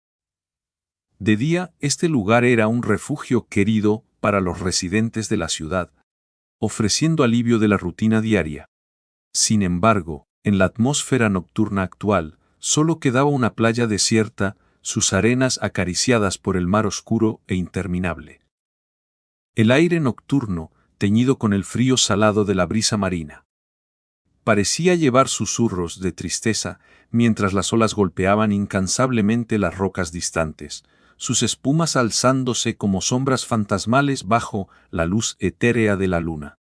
De día, este lugar era un refugio querido para los residentes de la ciudad, ofreciendo alivio de la rutina diaria. Sin embargo, en la atmósfera nocturna actual, solo quedaba una playa desierta, sus arenas acariciadas por el mar oscuro e interminable. El aire nocturno, teñido con el frío salado de la brisa marina, parecía llevar susurros de tristeza mientras las olas golpeaban incansablemente las rocas distantes, sus espumas alzándose como sombras fantasmales bajo la luz etérea de la luna.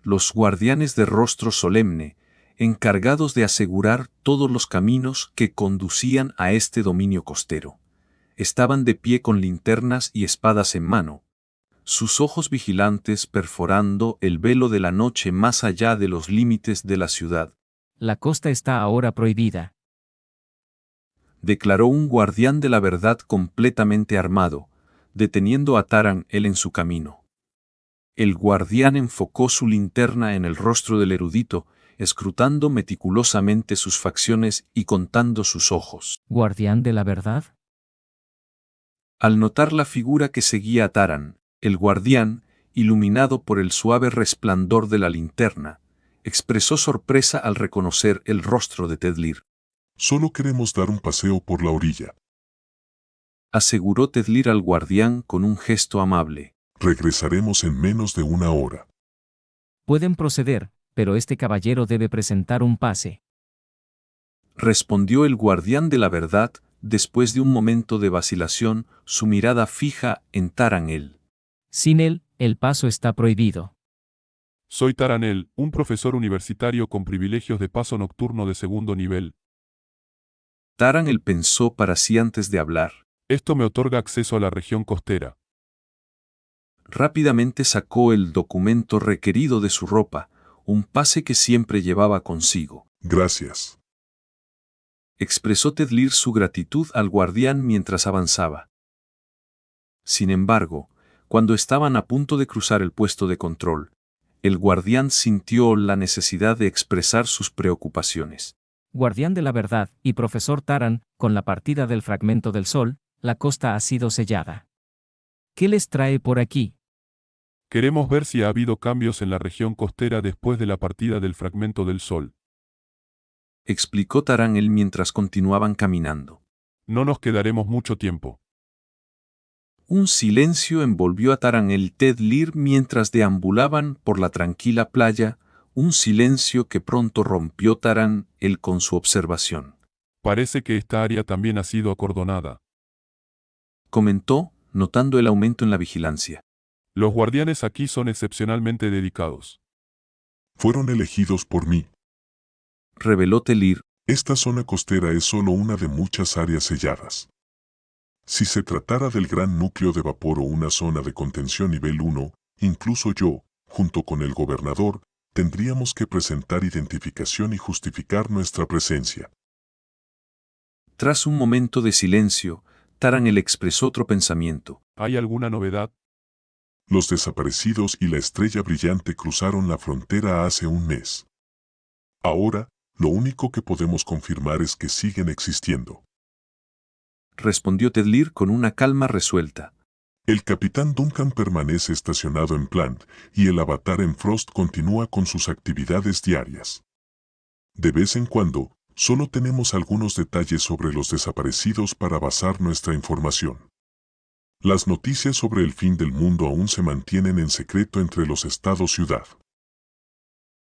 Los guardianes de rostro solemne, encargados de asegurar todos los caminos que conducían a este dominio costero, estaban de pie con linternas y espadas en mano, sus ojos vigilantes perforando el velo de la noche más allá de los límites de la ciudad. La costa está ahora prohibida. Declaró un guardián de la verdad completamente armado, deteniendo a Taran él en su camino. El guardián enfocó su linterna en el rostro del erudito, escrutando meticulosamente sus facciones y contando sus ojos. ¿Guardián de la verdad? Al notar la figura que seguía a Taran, el guardián, iluminado por el suave resplandor de la linterna, expresó sorpresa al reconocer el rostro de Tedlir. Solo queremos dar un paseo por la orilla. Aseguró Tedlir al guardián con un gesto amable. Regresaremos en menos de una hora. Pueden proceder, pero este caballero debe presentar un pase. Respondió el guardián de la verdad, después de un momento de vacilación, su mirada fija en Taranel. Sin él, el paso está prohibido. Soy Taranel, un profesor universitario con privilegios de paso nocturno de segundo nivel. Taranel pensó para sí antes de hablar. Esto me otorga acceso a la región costera. Rápidamente sacó el documento requerido de su ropa, un pase que siempre llevaba consigo. Gracias. Expresó Tedlir su gratitud al guardián mientras avanzaba. Sin embargo, cuando estaban a punto de cruzar el puesto de control, el guardián sintió la necesidad de expresar sus preocupaciones. Guardián de la verdad y profesor Taran, con la partida del fragmento del sol, la costa ha sido sellada. ¿Qué les trae por aquí? Queremos ver si ha habido cambios en la región costera después de la partida del fragmento del sol. Explicó Taranel mientras continuaban caminando. No nos quedaremos mucho tiempo. Un silencio envolvió a Taranel Tedlir mientras deambulaban por la tranquila playa, un silencio que pronto rompió Taranel con su observación. Parece que esta área también ha sido acordonada. Comentó, notando el aumento en la vigilancia. Los guardianes aquí son excepcionalmente dedicados. Fueron elegidos por mí. Reveló Telir. Esta zona costera es solo una de muchas áreas selladas. Si se tratara del gran núcleo de vapor o una zona de contención nivel 1, incluso yo, junto con el gobernador, tendríamos que presentar identificación y justificar nuestra presencia. Tras un momento de silencio, Taranel expresó otro pensamiento. ¿Hay alguna novedad? Los desaparecidos y la estrella brillante cruzaron la frontera hace un mes. Ahora, lo único que podemos confirmar es que siguen existiendo. Respondió Tedlir con una calma resuelta. El capitán Duncan permanece estacionado en Plant y el avatar en Frost continúa con sus actividades diarias. De vez en cuando, solo tenemos algunos detalles sobre los desaparecidos para basar nuestra información. Las noticias sobre el fin del mundo aún se mantienen en secreto entre los estados-ciudad.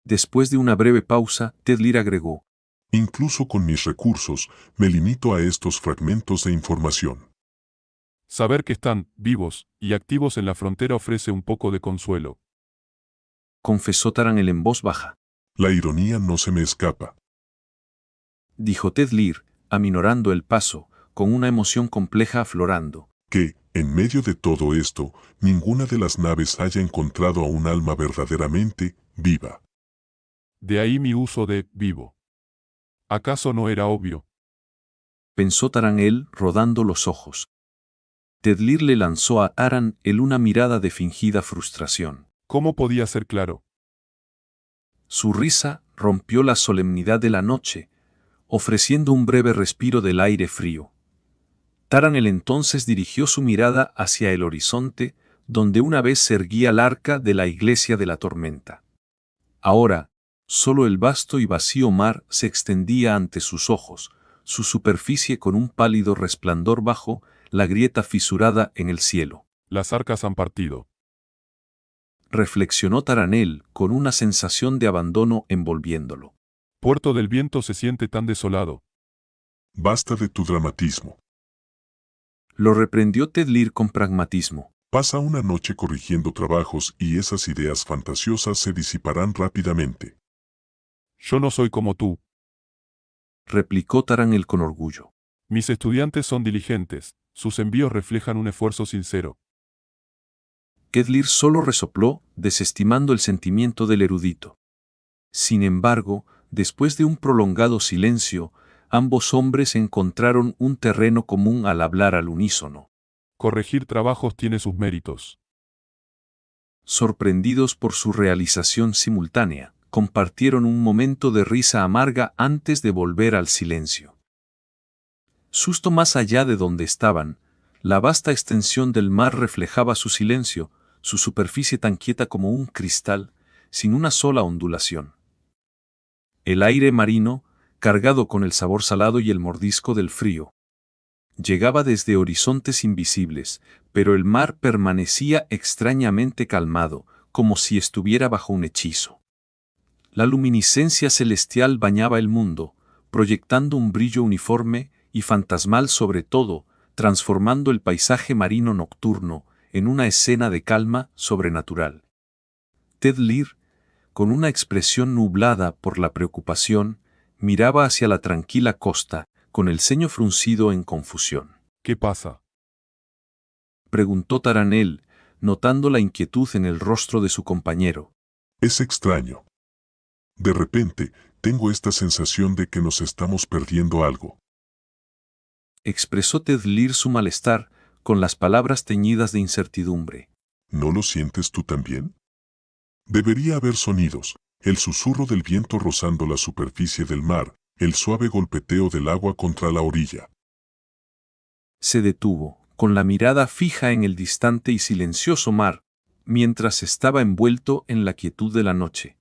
Después de una breve pausa, Tedlir agregó. Incluso con mis recursos, me limito a estos fragmentos de información. Saber que están vivos y activos en la frontera ofrece un poco de consuelo. Confesó Taranel en voz baja. La ironía no se me escapa. Dijo Tedlir, aminorando el paso, con una emoción compleja aflorando. Que, en medio de todo esto, ninguna de las naves haya encontrado a un alma verdaderamente viva. De ahí mi uso de vivo. ¿Acaso no era obvio? Pensó Taranel, rodando los ojos. Tedlir le lanzó a Taranel una mirada de fingida frustración. ¿Cómo podía ser claro? Su risa rompió la solemnidad de la noche, ofreciendo un breve respiro del aire frío. Taranel entonces dirigió su mirada hacia el horizonte, donde una vez se erguía el arca de la iglesia de la tormenta. Ahora, solo el vasto y vacío mar se extendía ante sus ojos, su superficie con un pálido resplandor bajo la grieta fisurada en el cielo. Las arcas han partido. Reflexionó Taranel con una sensación de abandono envolviéndolo. Puerto del Viento se siente tan desolado. Basta de tu dramatismo. Lo reprendió Tedlir con pragmatismo. Pasa una noche corrigiendo trabajos y esas ideas fantasiosas se disiparán rápidamente. Yo no soy como tú. Replicó Taranel con orgullo. Mis estudiantes son diligentes, sus envíos reflejan un esfuerzo sincero. Kedlir solo resopló, desestimando el sentimiento del erudito. Sin embargo, después de un prolongado silencio, ambos hombres encontraron un terreno común al hablar al unísono. Corregir trabajos tiene sus méritos. Sorprendidos por su realización simultánea, compartieron un momento de risa amarga antes de volver al silencio. Justo más allá de donde estaban, la vasta extensión del mar reflejaba su silencio, su superficie tan quieta como un cristal, sin una sola ondulación. El aire marino, cargado con el sabor salado y el mordisco del frío, llegaba desde horizontes invisibles, pero el mar permanecía extrañamente calmado, como si estuviera bajo un hechizo. La luminiscencia celestial bañaba el mundo, proyectando un brillo uniforme y fantasmal sobre todo, transformando el paisaje marino nocturno en una escena de calma sobrenatural. Ted Lear, con una expresión nublada por la preocupación, miraba hacia la tranquila costa, con el ceño fruncido en confusión. ¿Qué pasa? Preguntó Taranel, notando la inquietud en el rostro de su compañero. Es extraño. De repente, tengo esta sensación de que nos estamos perdiendo algo. Expresó Ted Lear su malestar, con las palabras teñidas de incertidumbre. ¿No lo sientes tú también? Debería haber sonidos, el susurro del viento rozando la superficie del mar, el suave golpeteo del agua contra la orilla. Se detuvo, con la mirada fija en el distante y silencioso mar, mientras estaba envuelto en la quietud de la noche.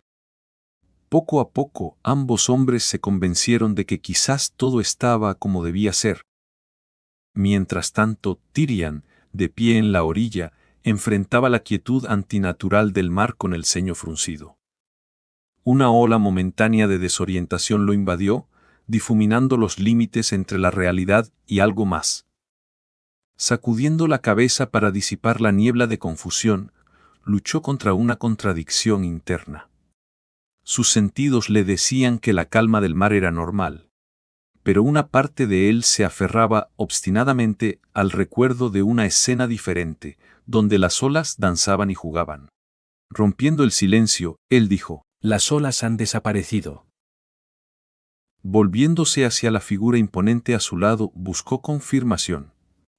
Poco a poco, ambos hombres se convencieron de que quizás todo estaba como debía ser. Mientras tanto, Tyrion, de pie en la orilla, enfrentaba la quietud antinatural del mar con el ceño fruncido. Una ola momentánea de desorientación lo invadió, difuminando los límites entre la realidad y algo más. Sacudiendo la cabeza para disipar la niebla de confusión, luchó contra una contradicción interna. Sus sentidos le decían que la calma del mar era normal, pero una parte de él se aferraba obstinadamente al recuerdo de una escena diferente, donde las olas danzaban y jugaban. Rompiendo el silencio, él dijo: Las olas han desaparecido. Volviéndose hacia la figura imponente a su lado, buscó confirmación.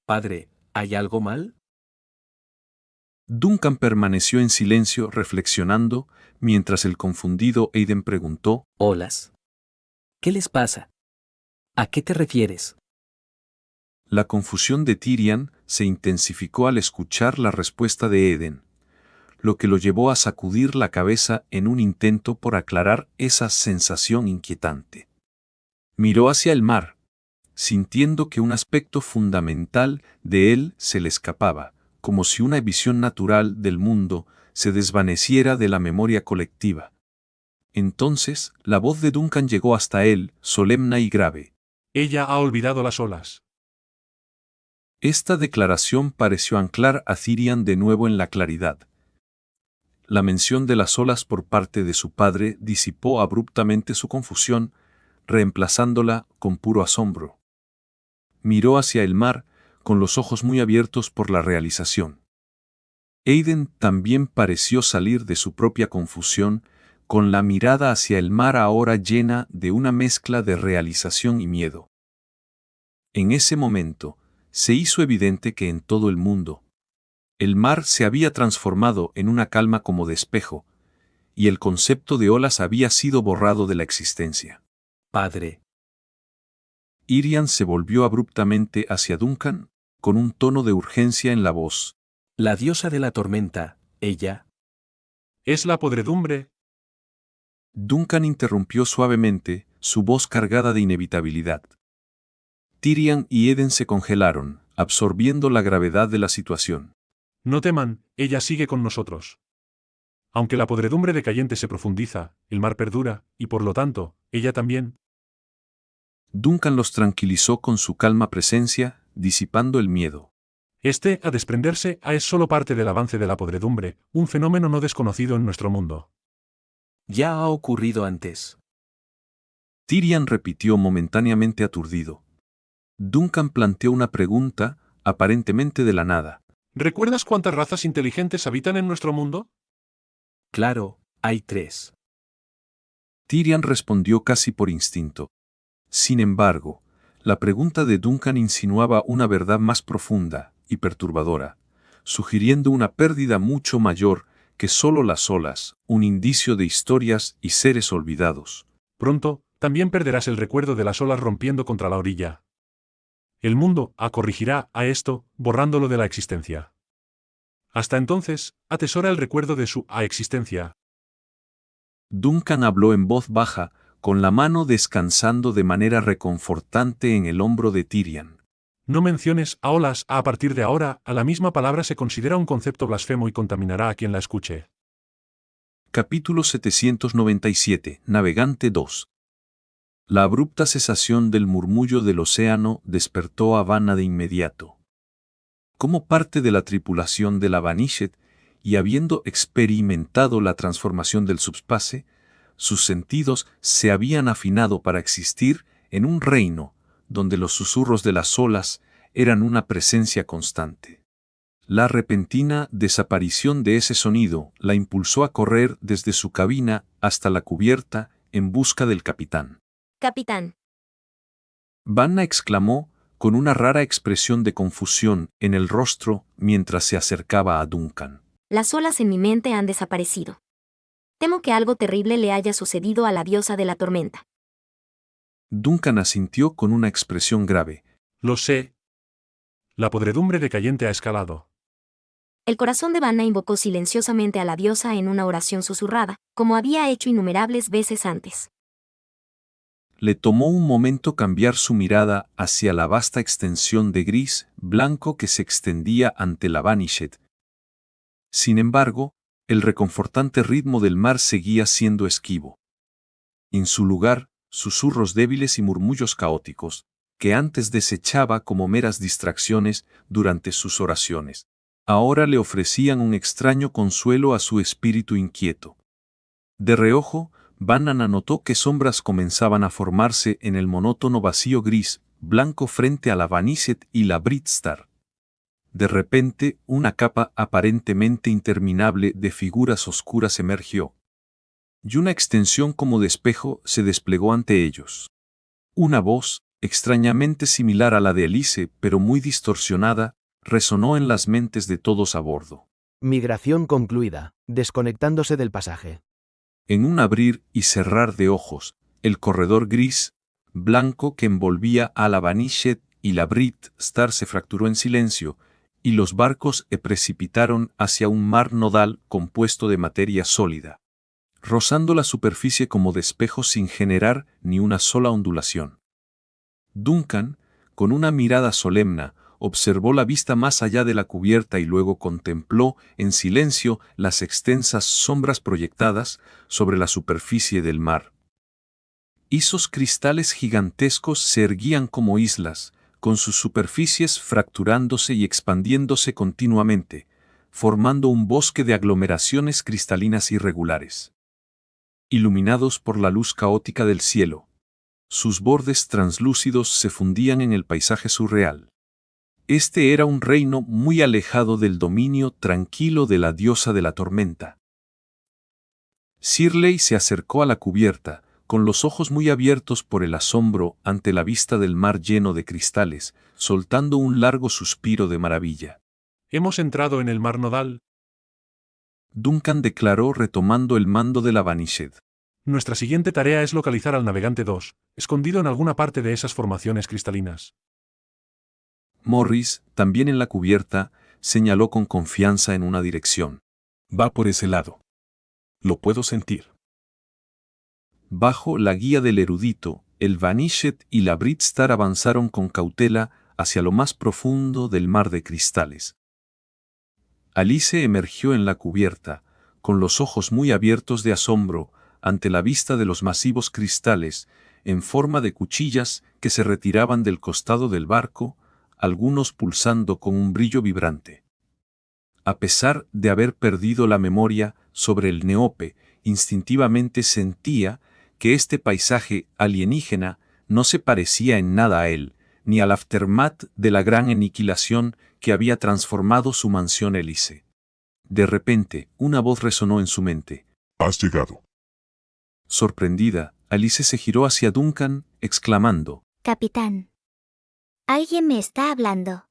Padre, ¿hay algo mal? Duncan permaneció en silencio reflexionando, mientras el confundido Aiden preguntó: ¿Olas? ¿Qué les pasa? ¿A qué te refieres? La confusión de Tyrion se intensificó al escuchar la respuesta de Aiden, lo que lo llevó a sacudir la cabeza en un intento por aclarar esa sensación inquietante. Miró hacia el mar, sintiendo que un aspecto fundamental de él se le escapaba, como si una visión natural del mundo se desvaneciera de la memoria colectiva. Entonces, la voz de Duncan llegó hasta él, solemne y grave. Ella ha olvidado las olas. Esta declaración pareció anclar a Tyrion de nuevo en la claridad. La mención de las olas por parte de su padre disipó abruptamente su confusión, reemplazándola con puro asombro. Miró hacia el mar, con los ojos muy abiertos por la realización. Aiden también pareció salir de su propia confusión, con la mirada hacia el mar ahora llena de una mezcla de realización y miedo. En ese momento, se hizo evidente que en todo el mundo, el mar se había transformado en una calma como de espejo, y el concepto de olas había sido borrado de la existencia. Padre. Tyrion se volvió abruptamente hacia Duncan, con un tono de urgencia en la voz. La diosa de la tormenta, ella. ¿Es la podredumbre? Duncan interrumpió suavemente, su voz cargada de inevitabilidad. Tyrion y Aiden se congelaron, absorbiendo la gravedad de la situación. No teman, ella sigue con nosotros. Aunque la podredumbre decayente se profundiza, el mar perdura, y por lo tanto, ella también. Duncan los tranquilizó con su calma presencia, disipando el miedo. Este, a desprenderse, es solo parte del avance de la podredumbre, un fenómeno no desconocido en nuestro mundo. Ya ha ocurrido antes. Tyrion repitió momentáneamente aturdido. Duncan planteó una pregunta, aparentemente de la nada. ¿Recuerdas cuántas razas inteligentes habitan en nuestro mundo? Claro, hay 3. Tyrion respondió casi por instinto. Sin embargo, la pregunta de Duncan insinuaba una verdad más profunda y perturbadora, sugiriendo una pérdida mucho mayor que solo las olas, un indicio de historias y seres olvidados. Pronto, también perderás el recuerdo de las olas rompiendo contra la orilla. El mundo corregirá a esto, borrándolo de la existencia. Hasta entonces, atesora el recuerdo de su existencia. Duncan habló en voz baja, con la mano descansando de manera reconfortante en el hombro de Tyrion. No menciones a olas a partir de ahora, a la misma palabra se considera un concepto blasfemo y contaminará a quien la escuche. Capítulo 797, Navegante 2. La abrupta cesación del murmullo del océano despertó a Vanna de inmediato. Como parte de la tripulación de la Vanished, y habiendo experimentado la transformación del subspace, sus sentidos se habían afinado para existir en un reino donde los susurros de las olas eran una presencia constante. La repentina desaparición de ese sonido la impulsó a correr desde su cabina hasta la cubierta en busca del capitán. Capitán. Vanna exclamó con una rara expresión de confusión en el rostro mientras se acercaba a Duncan. Las olas en mi mente han desaparecido. Temo que algo terrible le haya sucedido a la diosa de la tormenta. Duncan asintió con una expresión grave. Lo sé. La podredumbre decayente ha escalado. El corazón de Vanna invocó silenciosamente a la diosa en una oración susurrada, como había hecho innumerables veces antes. Le tomó un momento cambiar su mirada hacia la vasta extensión de gris, blanco que se extendía ante la Vanished. Sin embargo, el reconfortante ritmo del mar seguía siendo esquivo. En su lugar, susurros débiles y murmullos caóticos, que antes desechaba como meras distracciones durante sus oraciones, ahora le ofrecían un extraño consuelo a su espíritu inquieto. De reojo, Vanna notó que sombras comenzaban a formarse en el monótono vacío gris, blanco frente a la Vanished y la Britstar. De repente, una capa aparentemente interminable de figuras oscuras emergió, y una extensión como de espejo se desplegó ante ellos. Una voz, extrañamente similar a la de Elise, pero muy distorsionada, resonó en las mentes de todos a bordo. Migración concluida, desconectándose del pasaje. En un abrir y cerrar de ojos, el corredor gris, blanco que envolvía a la Vanished y la Britstar se fracturó en silencio, y los barcos se precipitaron hacia un mar nodal compuesto de materia sólida, rozando la superficie como de espejo sin generar ni una sola ondulación. Duncan, con una mirada solemne, observó la vista más allá de la cubierta y luego contempló en silencio las extensas sombras proyectadas sobre la superficie del mar. Esos cristales gigantescos se erguían como islas, con sus superficies fracturándose y expandiéndose continuamente, formando un bosque de aglomeraciones cristalinas irregulares. Iluminados por la luz caótica del cielo, sus bordes translúcidos se fundían en el paisaje surreal. Este era un reino muy alejado del dominio tranquilo de la diosa de la tormenta. Shirley se acercó a la cubierta, con los ojos muy abiertos por el asombro ante la vista del mar lleno de cristales, soltando un largo suspiro de maravilla. Hemos entrado en el mar nodal. Duncan declaró retomando el mando de la Vanished. Nuestra siguiente tarea es localizar al navegante 2, escondido en alguna parte de esas formaciones cristalinas. Morris, también en la cubierta, señaló con confianza en una dirección. Va por ese lado. Lo puedo sentir. Bajo la guía del erudito, el Vanished y la Britstar avanzaron con cautela hacia lo más profundo del mar de cristales. Alice emergió en la cubierta, con los ojos muy abiertos de asombro, ante la vista de los masivos cristales, en forma de cuchillas que se retiraban del costado del barco, algunos pulsando con un brillo vibrante. A pesar de haber perdido la memoria sobre el neope, instintivamente sentía que este paisaje alienígena no se parecía en nada a él, ni al aftermath de la gran aniquilación que había transformado su mansión Elise. De repente, una voz resonó en su mente. Has llegado. Sorprendida, Alice se giró hacia Duncan, exclamando: Capitán. Alguien me está hablando.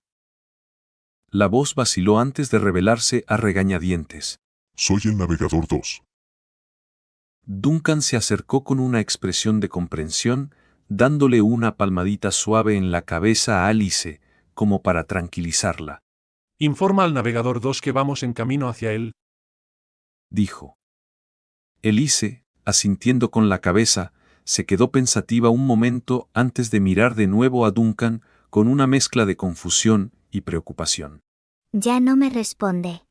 La voz vaciló antes de revelarse a regañadientes. Soy el navegador 2. Duncan se acercó con una expresión de comprensión, dándole una palmadita suave en la cabeza a Alice, como para tranquilizarla. Informa al navegador 2 que vamos en camino hacia él, dijo. Elise, asintiendo con la cabeza, se quedó pensativa un momento antes de mirar de nuevo a Duncan con una mezcla de confusión y preocupación. Ya no me responde.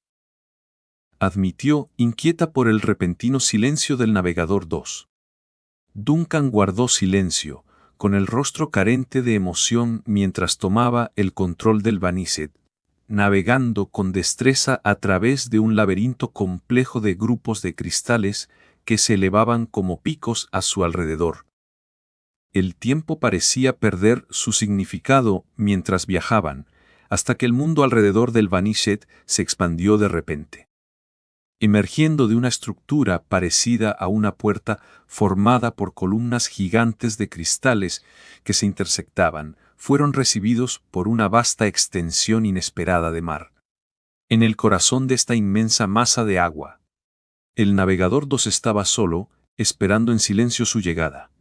Admitió, inquieta por el repentino silencio del navegador 2. Duncan guardó silencio, con el rostro carente de emoción mientras tomaba el control del Vanissed, navegando con destreza a través de un laberinto complejo de grupos de cristales que se elevaban como picos a su alrededor. El tiempo parecía perder su significado mientras viajaban, hasta que el mundo alrededor del Vanissed se expandió de repente. Emergiendo de una estructura parecida a una puerta formada por columnas gigantes de cristales que se intersectaban, fueron recibidos por una vasta extensión inesperada de mar. En el corazón de esta inmensa masa de agua, el navegador 2 estaba solo, esperando en silencio su llegada.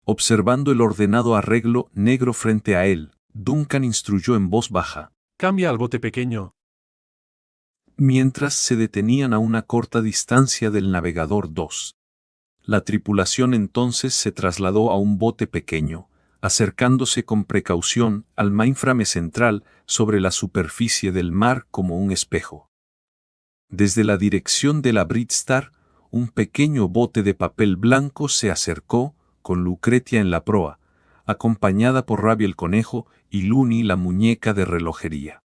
Observando el ordenado arreglo negro frente a él, Duncan instruyó en voz baja: cambia al bote pequeño. Mientras se detenían a una corta distancia del navegador 2. La tripulación entonces se trasladó a un bote pequeño, acercándose con precaución al mainframe central sobre la superficie del mar como un espejo. Desde la dirección de la Britstar, un pequeño bote de papel blanco se acercó, con Lucretia en la proa, acompañada por Rabi el conejo y Luni la muñeca de relojería.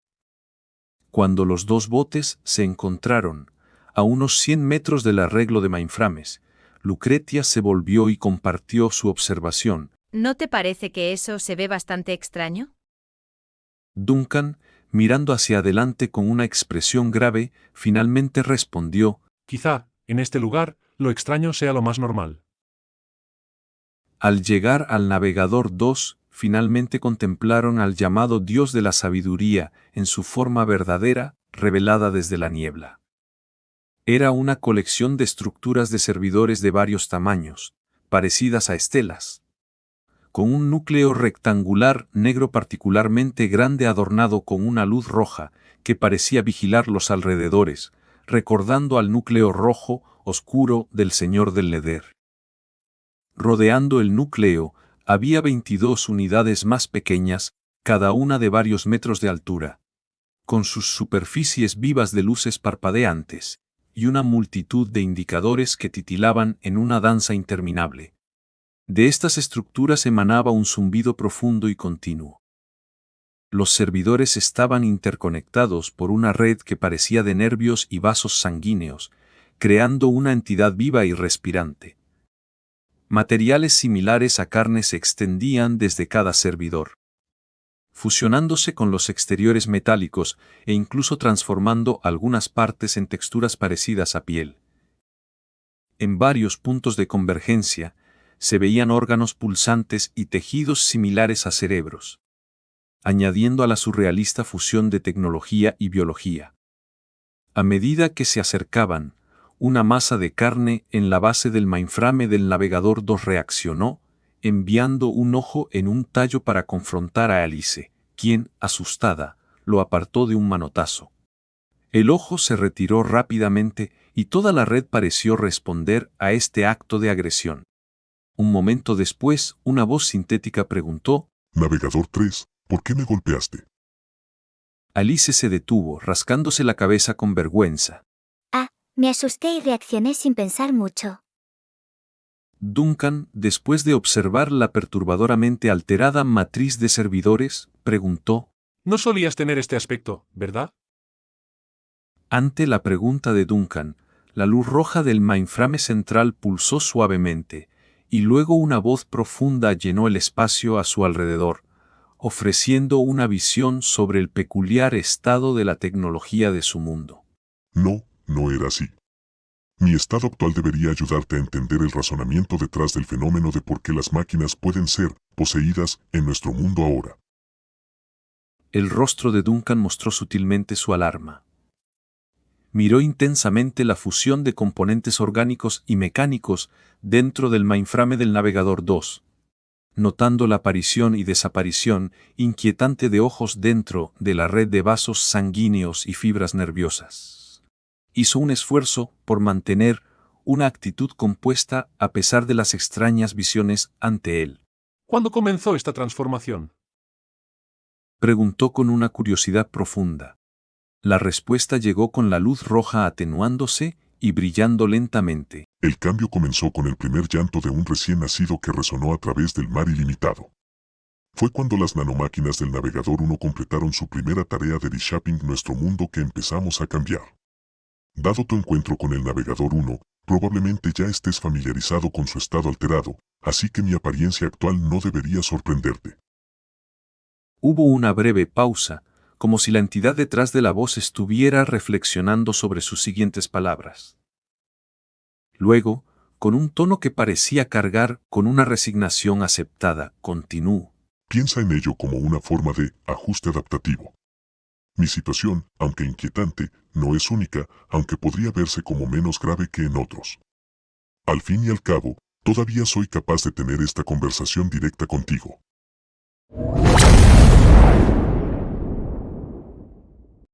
Cuando los dos botes se encontraron, a unos 100 metros del arreglo de mainframes, Lucretia se volvió y compartió su observación. ¿No te parece que eso se ve bastante extraño? Duncan, mirando hacia adelante con una expresión grave, finalmente respondió: quizá, en este lugar, lo extraño sea lo más normal. Al llegar al navegador 2, finalmente contemplaron al llamado Dios de la Sabiduría en su forma verdadera, revelada desde la niebla. Era una colección de estructuras de servidores de varios tamaños, parecidas a estelas, con un núcleo rectangular negro particularmente grande adornado con una luz roja que parecía vigilar los alrededores, recordando al núcleo rojo oscuro del Señor del Nether. Rodeando el núcleo, había 22 unidades más pequeñas, cada una de varios metros de altura, con sus superficies vivas de luces parpadeantes, y una multitud de indicadores que titilaban en una danza interminable. De estas estructuras emanaba un zumbido profundo y continuo. Los servidores estaban interconectados por una red que parecía de nervios y vasos sanguíneos, creando una entidad viva y respirante. Materiales similares a carne se extendían desde cada servidor, fusionándose con los exteriores metálicos e incluso transformando algunas partes en texturas parecidas a piel. En varios puntos de convergencia, se veían órganos pulsantes y tejidos similares a cerebros, añadiendo a la surrealista fusión de tecnología y biología. A medida que se acercaban, una masa de carne en la base del mainframe del navegador 2 reaccionó, enviando un ojo en un tallo para confrontar a Alice, quien, asustada, lo apartó de un manotazo. El ojo se retiró rápidamente y toda la red pareció responder a este acto de agresión. Un momento después, una voz sintética preguntó: Navegador 3, ¿por qué me golpeaste? Alice se detuvo, rascándose la cabeza con vergüenza. Me asusté y reaccioné sin pensar mucho. Duncan, después de observar la perturbadoramente alterada matriz de servidores, preguntó: No solías tener este aspecto, ¿verdad? Ante la pregunta de Duncan, la luz roja del mainframe central pulsó suavemente, y luego una voz profunda llenó el espacio a su alrededor. ofreciendo una visión sobre el peculiar estado de la tecnología de su mundo. No, no era así. Mi estado actual debería ayudarte a entender el razonamiento detrás del fenómeno de por qué las máquinas pueden ser poseídas en nuestro mundo ahora. El rostro de Duncan mostró sutilmente su alarma. Miró intensamente la fusión de componentes orgánicos y mecánicos dentro del mainframe del navegador 2, notando la aparición y desaparición inquietante de ojos dentro de la red de vasos sanguíneos y fibras nerviosas. Hizo un esfuerzo por mantener una actitud compuesta a pesar de las extrañas visiones ante él. ¿Cuándo comenzó esta transformación? Preguntó con una curiosidad profunda. La respuesta llegó con la luz roja atenuándose y brillando lentamente. El cambio comenzó con el primer llanto de un recién nacido que resonó a través del mar ilimitado. Fue cuando las nanomáquinas del Navegador 1 completaron su primera tarea de reshaping nuestro mundo que empezamos a cambiar. Dado tu encuentro con el Navegador 1, probablemente ya estés familiarizado con su estado alterado, así que mi apariencia actual no debería sorprenderte. Hubo una breve pausa, como si la entidad detrás de la voz estuviera reflexionando sobre sus siguientes palabras. Luego, con un tono que parecía cargar con una resignación aceptada, continuó. Piensa en ello como una forma de ajuste adaptativo. Mi situación, aunque inquietante, no es única, aunque podría verse como menos grave que en otros. Al fin y al cabo, todavía soy capaz de tener esta conversación directa contigo.